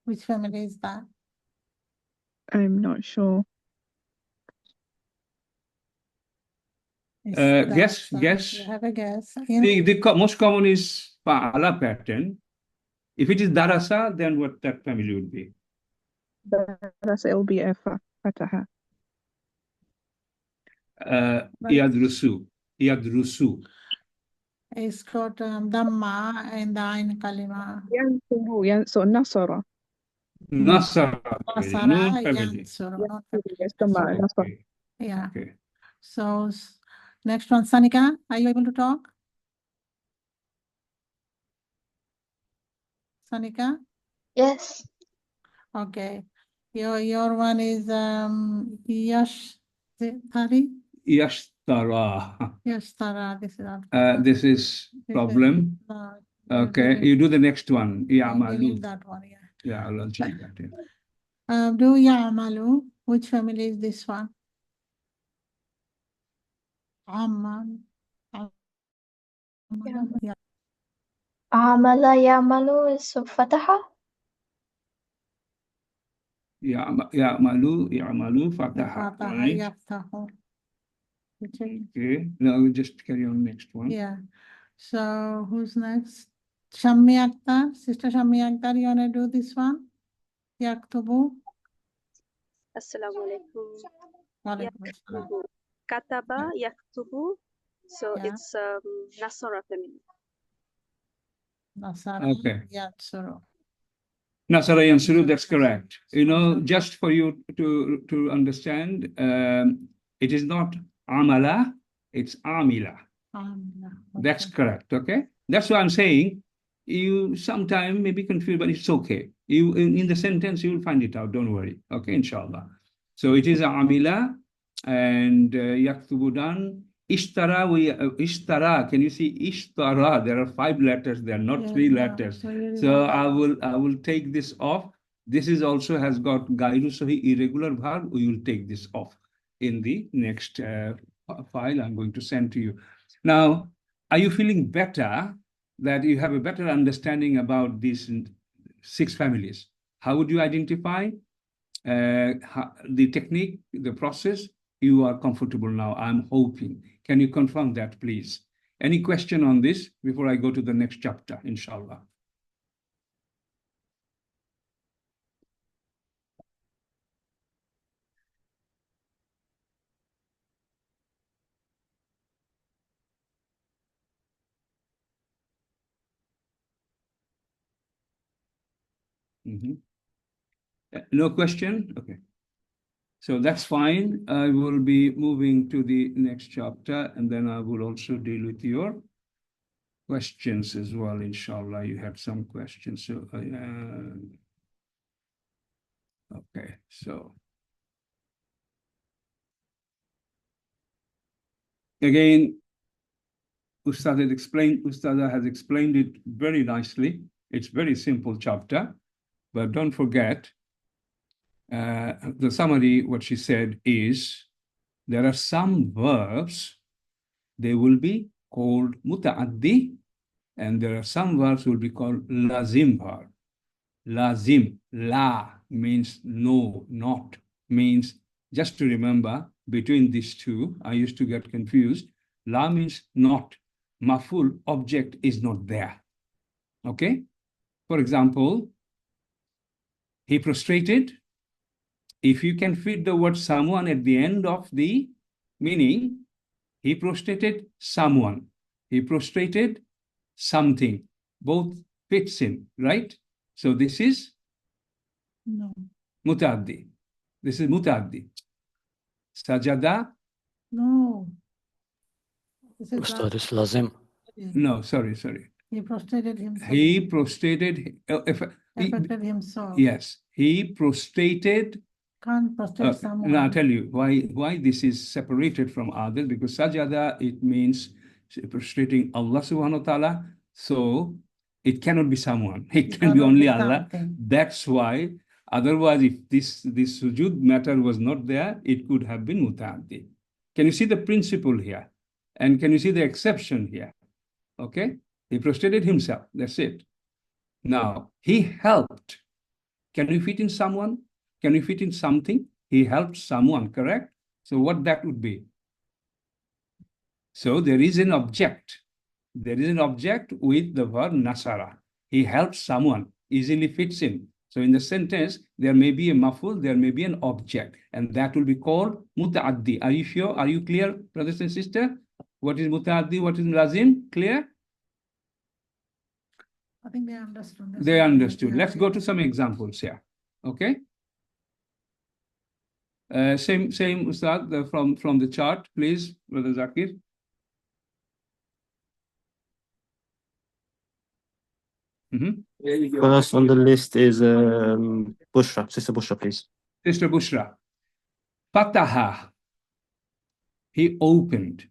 Speaker 1: Which family is that?
Speaker 4: I'm not sure.
Speaker 12: Guess.
Speaker 1: You have a guess.
Speaker 12: The most common is Fa'ala pattern. If it is Darasa, then what that family would be?
Speaker 4: Darasa, it will be a Fataha.
Speaker 12: Yadrusu.
Speaker 1: It's got Dhamma and the Ain Kalima.
Speaker 4: Yansuru, so Nasara.
Speaker 12: Nasara.
Speaker 1: Nasara,
Speaker 12: family.
Speaker 1: Yansuru.
Speaker 4: Yes, Nasara.
Speaker 1: Yeah.
Speaker 12: Okay.
Speaker 1: So next one, Sanika, are you able to talk? Sanika?
Speaker 7: Yes.
Speaker 1: Okay. Your one is Yashtari?
Speaker 12: Yashtara.
Speaker 1: Yashtara.
Speaker 12: This is problem. Okay, you do the next one. Ya'malu.
Speaker 1: That one, yeah.
Speaker 12: Yeah, I'll check that.
Speaker 1: Do Ya'malu. Which family is this one? Amman.
Speaker 7: Amala Yamalu is Fataha.
Speaker 12: Ya'malu, Fataha. Right?
Speaker 1: Yaftahu.
Speaker 12: Okay, now we'll just carry on next one.
Speaker 1: Yeah. So who's next? Shammi Akhtar. Sister Shammi Akhtar, you want to do this one? Yaktubu.
Speaker 10: Assalamu alaikum.
Speaker 1: Walaikum assalam.
Speaker 10: Kataba yaktubu. So
Speaker 1: Yeah.
Speaker 10: it's Nasara family.
Speaker 1: Nasara
Speaker 12: Okay.
Speaker 1: Yatsuru.
Speaker 12: Nasara Yansuru, that's correct. You know, just for you to understand, it is not Amala, it's Amila. That's correct, okay? That's why I'm saying you sometime may be confused, but it's okay. You in the sentence, you will find it out, don't worry. Okay, inshallah. So it is Amila and Yaktubu done. Ishtara. Can you see ishtara? There are 5 letters there, not 3 letters. So I will take this off. This is also has got gairu sahi irregular verb. We will take this off in the next file I'm going to send to you. Now, are you feeling better that you have a better understanding about these 6 families? How would you identify the technique, the process? You are comfortable now, I'm hoping. Can you confirm that, please? Any question on this before I go to the next chapter, inshallah? No question? Okay. So that's fine. I will be moving to the next chapter, and then I will also deal with your questions as well, inshallah. You had some questions. So, okay, so. Again, Ustad has explained it very nicely. It's very simple chapter, but don't forget, the summary, what she said is, there are some verbs, they will be called muta'addi, and there are some verbs will be called lazim verb. Lazim, la means no, not, means, just to remember, between these two, I used to get confused. La means not, maful, object is not there. Okay? For example, he prostrated. If you can fit the word someone at the end of the meaning, he prostrated someone. He prostrated something. Both fits in, right? So this is
Speaker 1: No.
Speaker 12: muta'addi. This is muta'addi. Sajada.
Speaker 1: No. This is
Speaker 9: Ustad, it's lazim.
Speaker 12: No, sorry.
Speaker 1: He prostrated himself.
Speaker 12: He prostrated.
Speaker 1: Affected himself.
Speaker 12: Yes, he prostrated.
Speaker 1: Can't prostrate someone.
Speaker 12: Now I'll tell you why this is separated from others, because sajada, it means prostrating Allah subhanahu wa ta'ala. So it cannot be someone. It can be only Allah.
Speaker 1: Something.
Speaker 12: That's why, otherwise, if this sujud matter was not there, it could have been muta'addi. Can you see the principle here? And can you see the exception here? Okay? He prostrated himself. That's it. Now, he helped. Can you fit in someone? Can you fit in something? He helped someone, correct? So what that would be? So there is an object. There is an object with the verb nasara. He helps someone, easily fits in. So in the sentence, there may be a maful, there may be an object, and that will be called muta'addi. Are you sure? Are you clear, brothers and sisters? What is muta'addi? What is lazim? Clear?
Speaker 1: I think they understood.
Speaker 12: They understood. Let's go to some examples here. Okay? Same Ustad, from the chart, please, Brother Zakir.
Speaker 11: First on the list is Bushra. Sister Bushra, please.
Speaker 12: Sister Bushra. Fataha. He opened.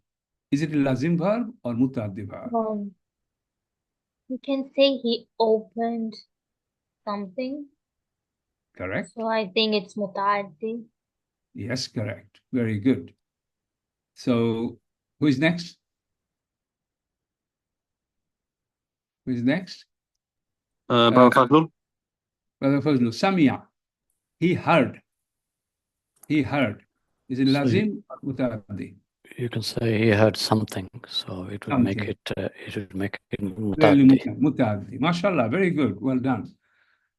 Speaker 12: Is it a lazim verb or muta'addi verb?
Speaker 14: You can say he opened something.
Speaker 12: Correct.
Speaker 14: So I think it's muta'addi.
Speaker 12: Yes, correct. Very good. So who is next? Who is next?
Speaker 11: Brother Fazlul.
Speaker 12: Brother Fazlul. Samia. He heard. He heard. Is it lazim or muta'addi?
Speaker 9: You can say he heard something, so it would make it
Speaker 12: Really
Speaker 9: muta'addi.
Speaker 12: muta'addi. MashaAllah, very good. Well done.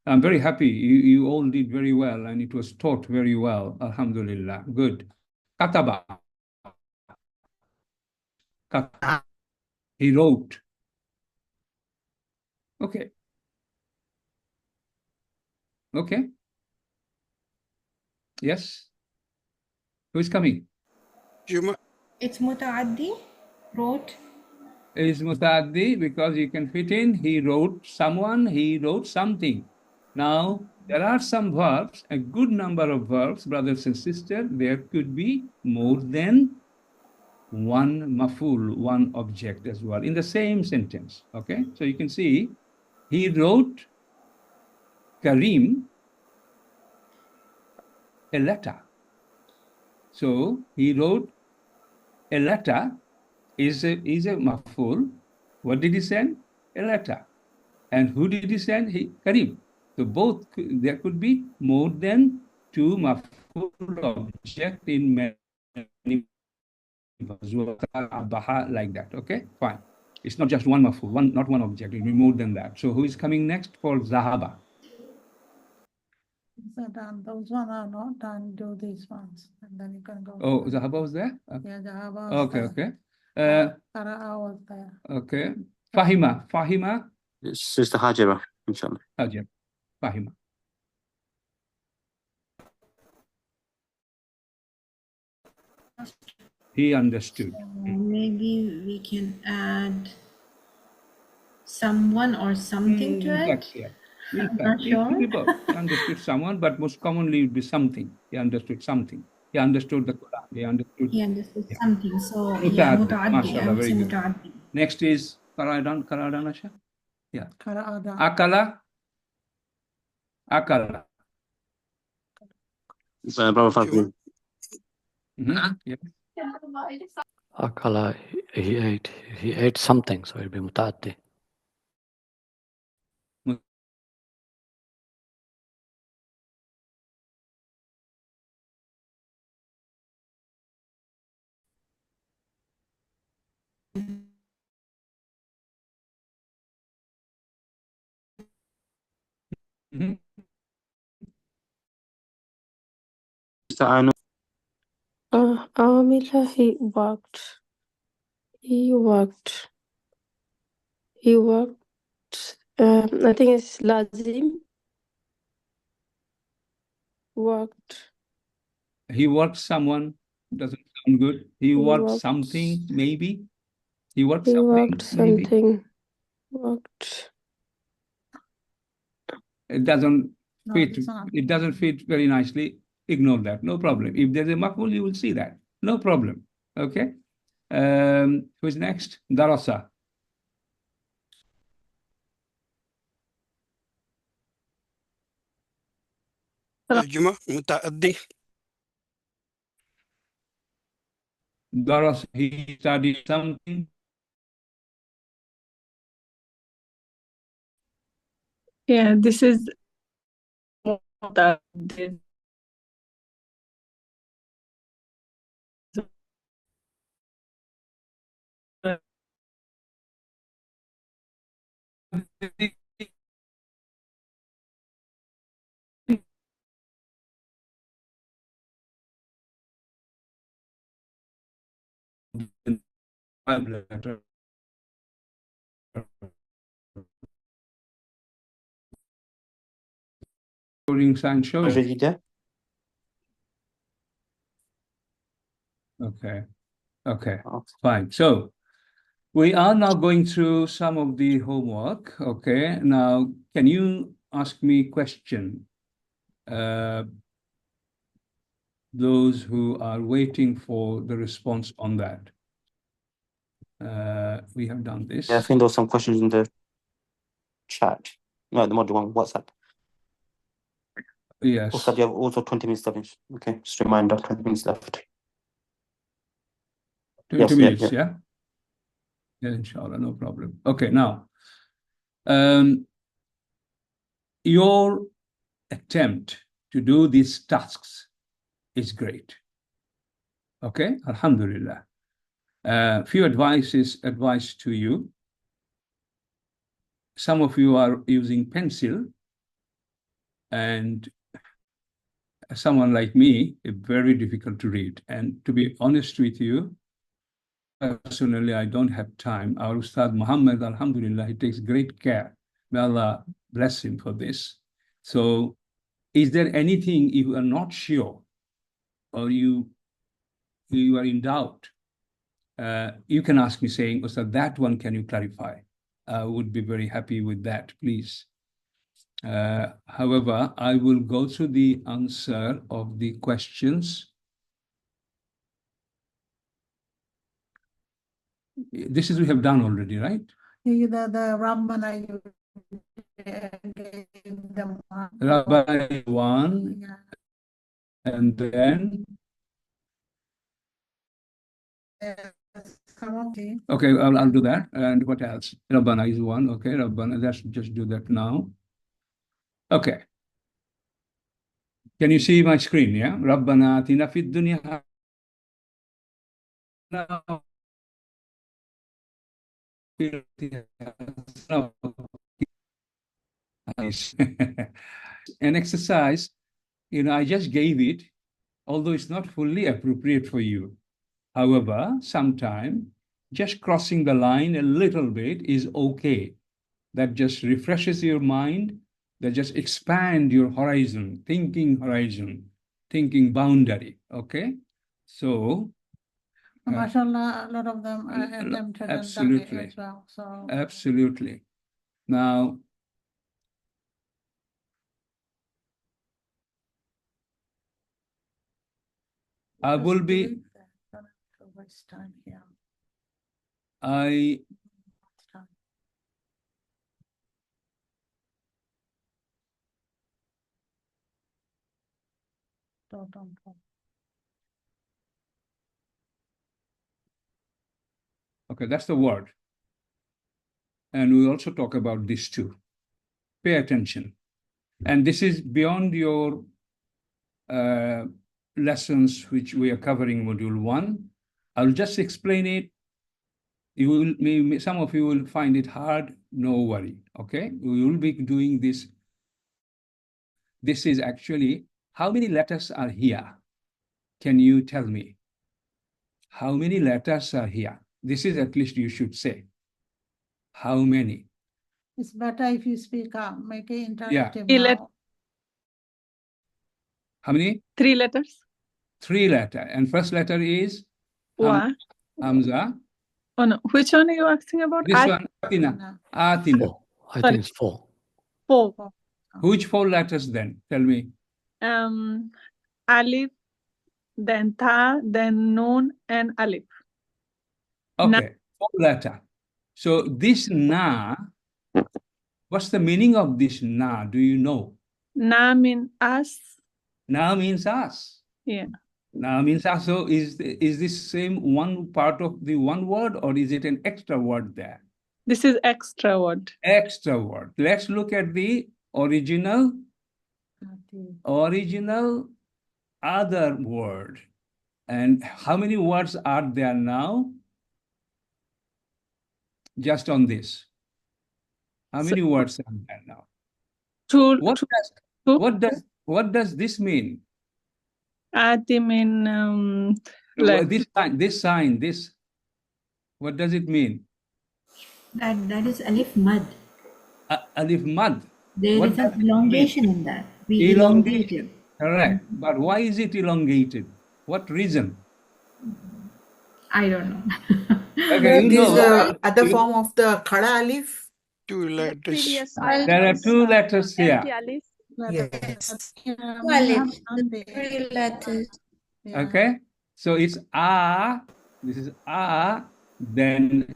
Speaker 12: I'm very happy. You all did very well, and it was taught very well. Alhamdulillah. Good. Kataba. He wrote. Okay. Okay. Yes. Who is coming?
Speaker 15: It's muta'addi, wrote.
Speaker 12: It is muta'addi because you can fit in. He wrote someone, he wrote something. Now, there are some verbs, a good number of verbs, brothers and sisters. There could be more than one maf'ul, one object as well in the same sentence. Okay, so you can see he wrote Karim a letter. So he wrote a letter is a maf'ul. What did he send? A letter. And who did he send? Karim. So both, there could be more than two maf'ul object in many like that. Okay, fine. It's not just one maf'ul, not one object. It will be more than that. So who is coming next for Zahaba?
Speaker 1: So done. Those one are not done. Do these ones, and then you can go.
Speaker 12: Oh, Zahaba was there?
Speaker 1: Yeah, Zahaba was
Speaker 12: Okay,
Speaker 1: there.
Speaker 12: okay.
Speaker 1: Qara'a was there.
Speaker 12: Okay. Fahima.
Speaker 11: Sister Hajira, inshallah.
Speaker 12: Hajira. Fahima. He understood.
Speaker 15: Maybe we can add someone or something to it.
Speaker 12: Yeah.
Speaker 15: I'm not sure.
Speaker 12: He understood someone, but most commonly it would be something. He understood something. He understood the Quran. He understood
Speaker 15: Something. So
Speaker 12: Muta'addi.
Speaker 15: yeah, Muta'addi.
Speaker 12: Mashallah, very good.
Speaker 15: Muta'addi.
Speaker 12: Next is Qaradan, Asha? Yeah.
Speaker 1: Qara'ada.
Speaker 12: Akala.
Speaker 11: Brother Fadli.
Speaker 12: Yeah.
Speaker 9: Akala, he ate something, so it'll be Muta'addi.
Speaker 3: Amila, he worked. I think it's Lazim. Worked.
Speaker 12: He worked someone, doesn't sound good. He worked something, maybe. He worked something.
Speaker 3: Worked.
Speaker 12: It doesn't
Speaker 1: No,
Speaker 12: fit.
Speaker 1: it's not.
Speaker 12: It doesn't fit very nicely. Ignore that. No problem. If there's a maf'ul, you will see that. No problem. Okay. Who's next? Darasa.
Speaker 13: ترجمة متعدي.
Speaker 12: Darasa, he studied something.
Speaker 4: Yeah, this is Muta'addi.
Speaker 12: Sign showing. Okay, fine. So we are now going through some of the homework. Okay, now can you ask me a question? Those who are waiting for the response on that. We have done this.
Speaker 11: Yeah, I think there were some questions in the chat. No, the module one, WhatsApp.
Speaker 12: Yes.
Speaker 11: Also, you have also 20 minutes left. Okay, just a reminder, 20 minutes left.
Speaker 12: 20 minutes, yeah? Yeah, inshallah, no problem. Okay, now, your attempt to do these tasks is great. Okay, alhamdulillah. Few advice to you. Some of you are using pencil, and someone like me, it's very difficult to read. And to be honest with you, personally, I don't have time. Our Ustad Muhammad, alhamdulillah, he takes great care. May Allah bless him for this. So is there anything you are not sure or you are in doubt? You can ask me saying, Ustad, that one, can you clarify? I would be very happy with that, please. However, I will go through the answer of the questions. This is we have done already, right?
Speaker 1: The Rabbana, you gave them one.
Speaker 12: Rabbana is one,
Speaker 1: Yeah.
Speaker 12: and then okay, I'll do that. And what else? Rabbana is one. Okay, Rabbana. Let's just do that now. Okay. Can you see my screen? Yeah. Rabbana atina fid dunya hasana. Nice. An exercise, I just gave it, although it's not fully appropriate for you. However, sometime just crossing the line a little bit is okay. That just refreshes your mind, that just expand your horizon, thinking boundary. Okay? So
Speaker 1: MashaAllah, a lot of them attempted
Speaker 12: absolutely.
Speaker 1: and done it as well. So
Speaker 12: Absolutely. Now, I will be, okay, that's the word. And we also talk about this too. Pay attention. And this is beyond your lessons, which we are covering module 1. I'll just explain it. You will, some of you will find it hard, no worry, okay? We will be doing this. This is actually, how many letters are here? Can you tell me? How many letters are here? This is at least you should say. How many?
Speaker 1: it's better if you speak up, make it
Speaker 12: Yeah.
Speaker 1: interactive. Now.
Speaker 12: How many?
Speaker 4: 3 letters.
Speaker 12: 3 letters. And first letter is?
Speaker 4: Wa.
Speaker 12: Hamza.
Speaker 4: Oh no, which one are you asking about?
Speaker 12: This one, Atina. Atina.
Speaker 9: I think it's 4.
Speaker 4: 4.
Speaker 12: Which 4 letters then? Tell me.
Speaker 4: Alif, then Ta, then Noon, and Alif.
Speaker 12: Okay, 4 letter. So this Na, what's the meaning of this Na? Do you know?
Speaker 4: Na means us.
Speaker 12: Na means us.
Speaker 4: Yeah.
Speaker 12: Na means us. So is this same one part of the one word, or is it an extra word there?
Speaker 4: This is extra word.
Speaker 12: Extra word. Let's look at the original other word. And how many words are there now? Just on this. How many words are there now?
Speaker 4: 2.
Speaker 12: What does this mean?
Speaker 4: Ati mean
Speaker 12: This sign, what does it mean?
Speaker 15: That is Alif Mad.
Speaker 12: Alif Mad.
Speaker 15: There is an elongation in that. We elongate it.
Speaker 12: Correct. But why is it elongated? What reason?
Speaker 15: I don't know.
Speaker 12: Okay,
Speaker 2: This is the other form of the Khada Alif.
Speaker 13: 2 letters.
Speaker 12: There are 2 letters here.
Speaker 2: Yes.
Speaker 1: 2 alifs, 3
Speaker 15: letters.
Speaker 12: Okay, so it's A, this is A, then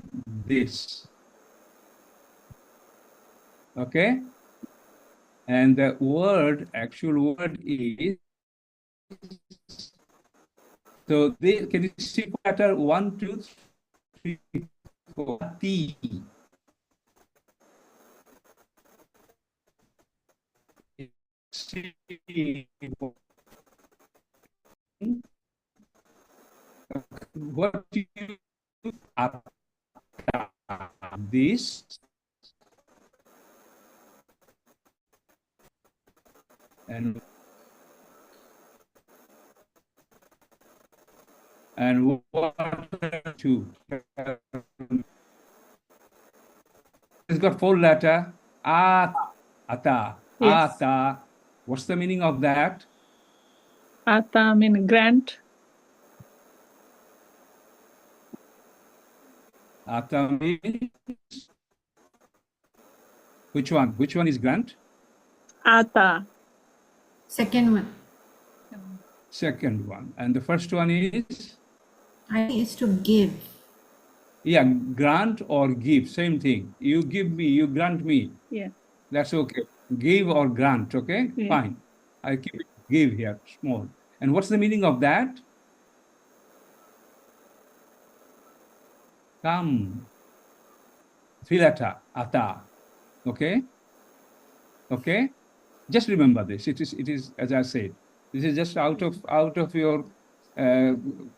Speaker 12: this. Okay, and the actual word is, so can you see letter 1, 2, 3, 4, T. What do you this? And what to? It's got 4 letters. Ata.
Speaker 4: Yes.
Speaker 12: Ata. What's the meaning of that?
Speaker 4: Ata mean grant.
Speaker 12: Ata means which one? Which one is grant?
Speaker 15: Ata. Second one.
Speaker 12: Second one. And the first one is?
Speaker 15: I think it's to give.
Speaker 12: Yeah, grant or give, same thing. You give me, you grant me.
Speaker 4: Yeah.
Speaker 12: That's okay. Give or grant, okay?
Speaker 4: Yeah.
Speaker 12: Fine. I keep it give here, small. And what's the meaning of that? Come. Three letter, ata. Okay? Okay? Just remember this. It is, as I said, this is just out of your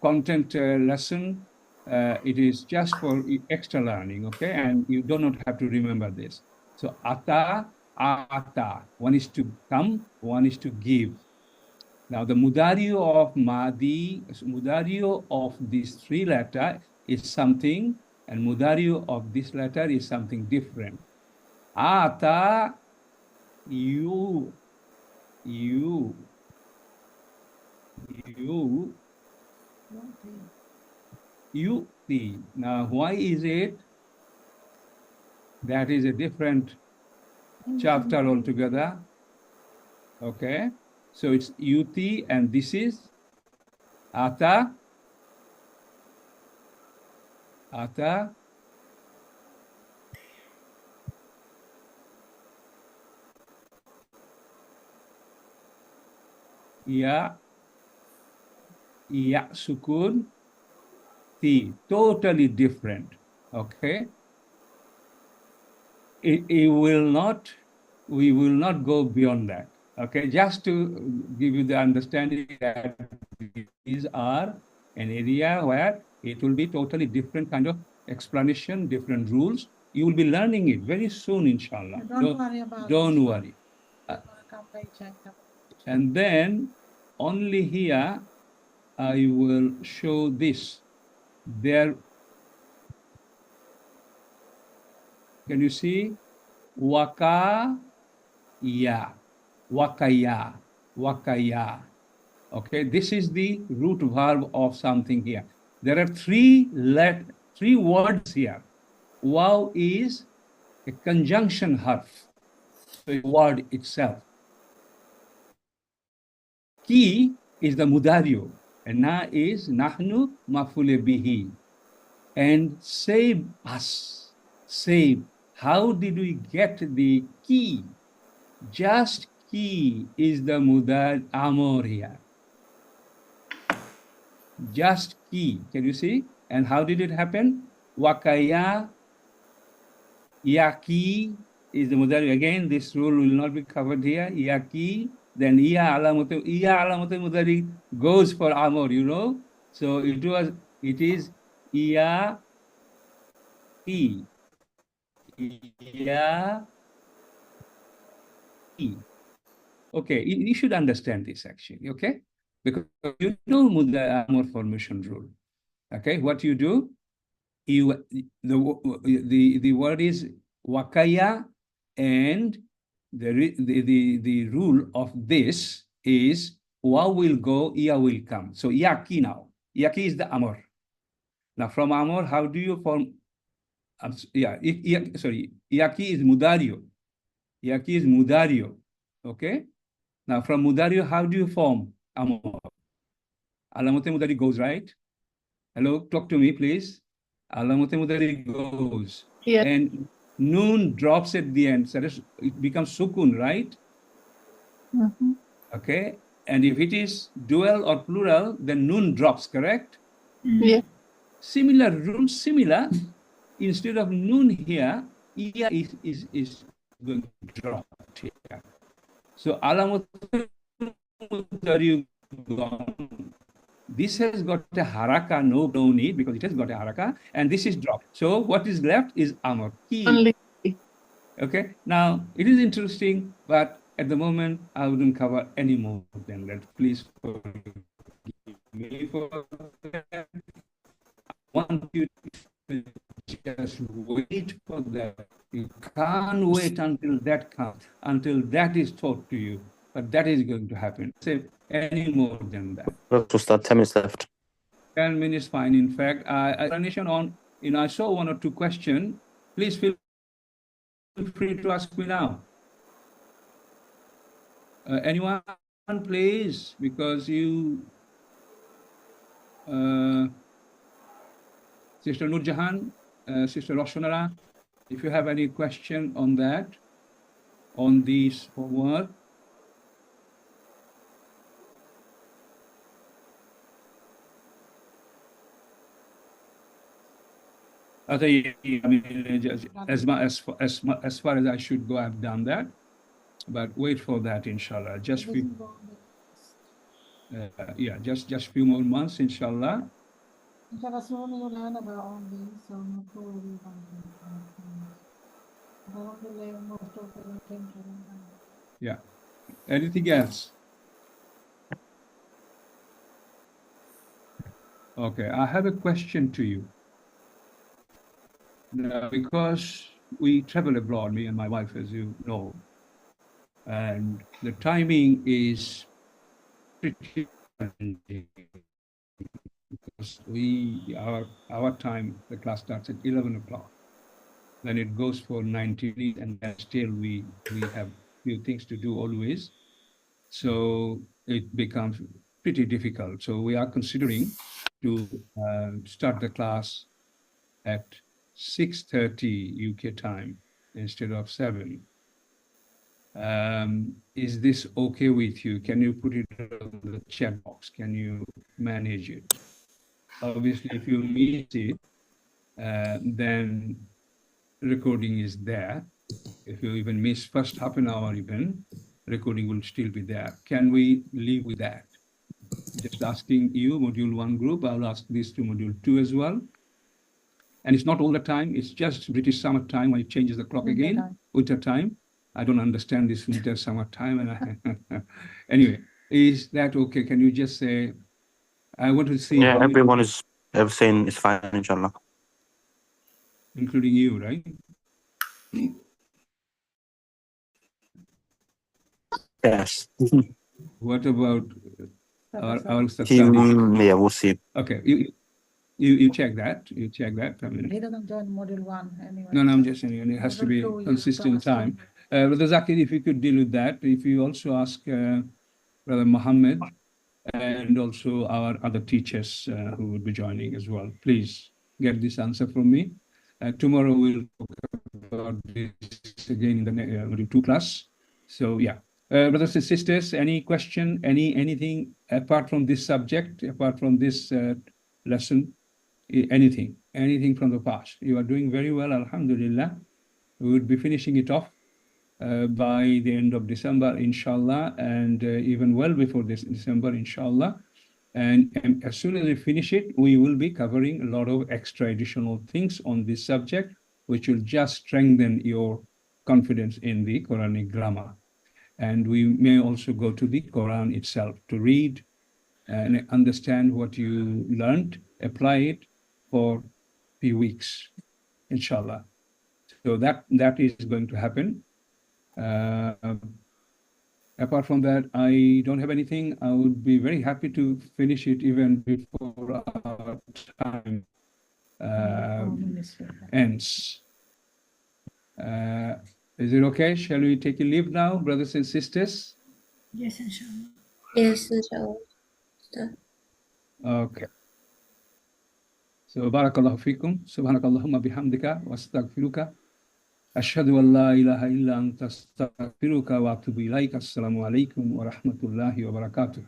Speaker 12: content lesson. It is just for extra learning, okay? And you do not have to remember this. So ata, ata. One is to come, one is to give. Now the mudario of madi, mudario of this three letter is something, and mudario of this letter is something different. Ata, you, the. Now, why is it? That is a different chapter altogether. Okay, so it's yuti, and this is ata, ya sukun, ti, totally different. Okay, it will not, we will not go beyond that. Okay, just to give you the understanding that these are an area where it will be totally different kind of explanation, different rules. You will be learning it very soon, inshallah.
Speaker 1: Don't worry about
Speaker 12: Don't
Speaker 1: this.
Speaker 12: worry. And then only here I will show this. There, can you see? Waka, ya, wakaya, wakaya. Okay, this is the root verb of something here. There are three words here. Waw is a conjunction harf, so a word itself. Ki is the mudario, and na is nahnu mafule bihi. And save us, save. How did we get the ki? Just ki is the mudar amor here. Just ki, can you see? And how did it happen? Wakaya, yaki is the mudari. Again, this rule will not be covered here. Yaki, then iya alamute mudari goes for amor, you know. So it is iya ki. Iya ki. Okay, you should understand this actually, okay? Because you know mudari amor formation rule. Okay, what you do? The word is wakaya, and the rule of this is wa will go, iya will come. So yaki now. Yaki is the amor. Now from amor, how do you form? Sorry, yaki is mudario. Yaki is mudario. Okay. Now from mudario, how do you form amor? Alamote mudari goes, right? Hello, talk to me, please. Alamote mudari goes.
Speaker 4: Yeah.
Speaker 12: And noon drops at the end. So it becomes sukun, right?
Speaker 4: Mm-hmm.
Speaker 12: Okay. And if it is dual or plural, then noon drops, correct?
Speaker 4: Yeah.
Speaker 12: Similar rule, similar. Instead of noon here, iya is going to drop here. So alamote mudari gone. This has got a haraka, no need, because it has got a haraka, and this is dropped. So what is left is amor.
Speaker 4: Only.
Speaker 12: Okay, now it is interesting, but at the moment I wouldn't cover any more than that. Please forgive me for that. I want you to just wait for that. You can't wait until that comes, until that is taught to you. But that is going to happen. Say any more than that.
Speaker 11: We'll start 10 minutes left.
Speaker 12: 10 minutes, fine. In fact, explanation on, I saw one or two questions. Please feel free to ask me now. Anyone, please, because you, Sister Nurjahan, Sister Roshonara, if you have any question on that, on this homework. I mean, as far as I should go, I've done that, but wait for that, inshallah. Just just few more months, inshallah.
Speaker 1: Inshallah, soon you learn about all these, so not to worry about them. Alhamdulillah, most of them came to them.
Speaker 12: Yeah. Anything else? Okay, I have a question to you. Now, because we travel abroad, me and my wife, as you know, and the timing is pretty challenging because our time, the class starts at 11 o'clock. Then it goes for 90 minutes, and then still we have few things to do always. So it becomes pretty difficult. So we are considering to start the class at 6:30 UK time instead of 7. Is this okay with you? Can you put it on the chat box? Can you manage it? Obviously, if you miss it, then recording is there. If you even miss first half an hour even, recording will still be there. Can we live with that? Just asking you, Module 1 group, I'll ask this to Module 2 as well. And it's not all the time, it's just British summer time when it changes the clock again, winter time. I don't understand this winter summer time. And anyway, is that okay? Can you just say, I want to see.
Speaker 11: Yeah, everyone is saying it's fine, inshallah.
Speaker 12: Including you, right?
Speaker 11: Yes.
Speaker 12: What about our
Speaker 11: yeah, we'll see.
Speaker 12: Okay, you check that. You check that. I mean,
Speaker 1: He doesn't join Module 1 anyway.
Speaker 12: no, I'm just saying it has to be consistent time. Brother Zakir, if you could deal with that. If you also ask Brother Muhammad and also our other teachers who would be joining as well, please get this answer from me. Tomorrow we'll talk about this again in the Module 2 class. So yeah. Brothers and sisters, any question, anything apart from this subject, apart from this lesson, anything from the past? You are doing very well, alhamdulillah. We would be finishing it off by the end of December, inshallah, and even well before this December, inshallah. And as soon as we finish it, we will be covering a lot of extra additional things on this subject, which will just strengthen your confidence in the Quranic grammar. And we may also go to the Quran itself to read and understand what you learned, apply it for a few weeks, inshallah. So that is going to happen. Apart from that, I don't have anything. I would be very happy to finish it even before our time ends. Is it okay? Shall we take a leave now, brothers and sisters?
Speaker 15: Yes, inshallah.
Speaker 3: Yes, inshallah.
Speaker 12: Okay. So, barakallahu fikum. Subhanakallahumma bihamdika wa astaghfiruka. Ashhadu an la ilaha illa anta astaghfiruka wa atubu ilaik. Assalamu alaikum wa rahmatullahi wa barakatuh.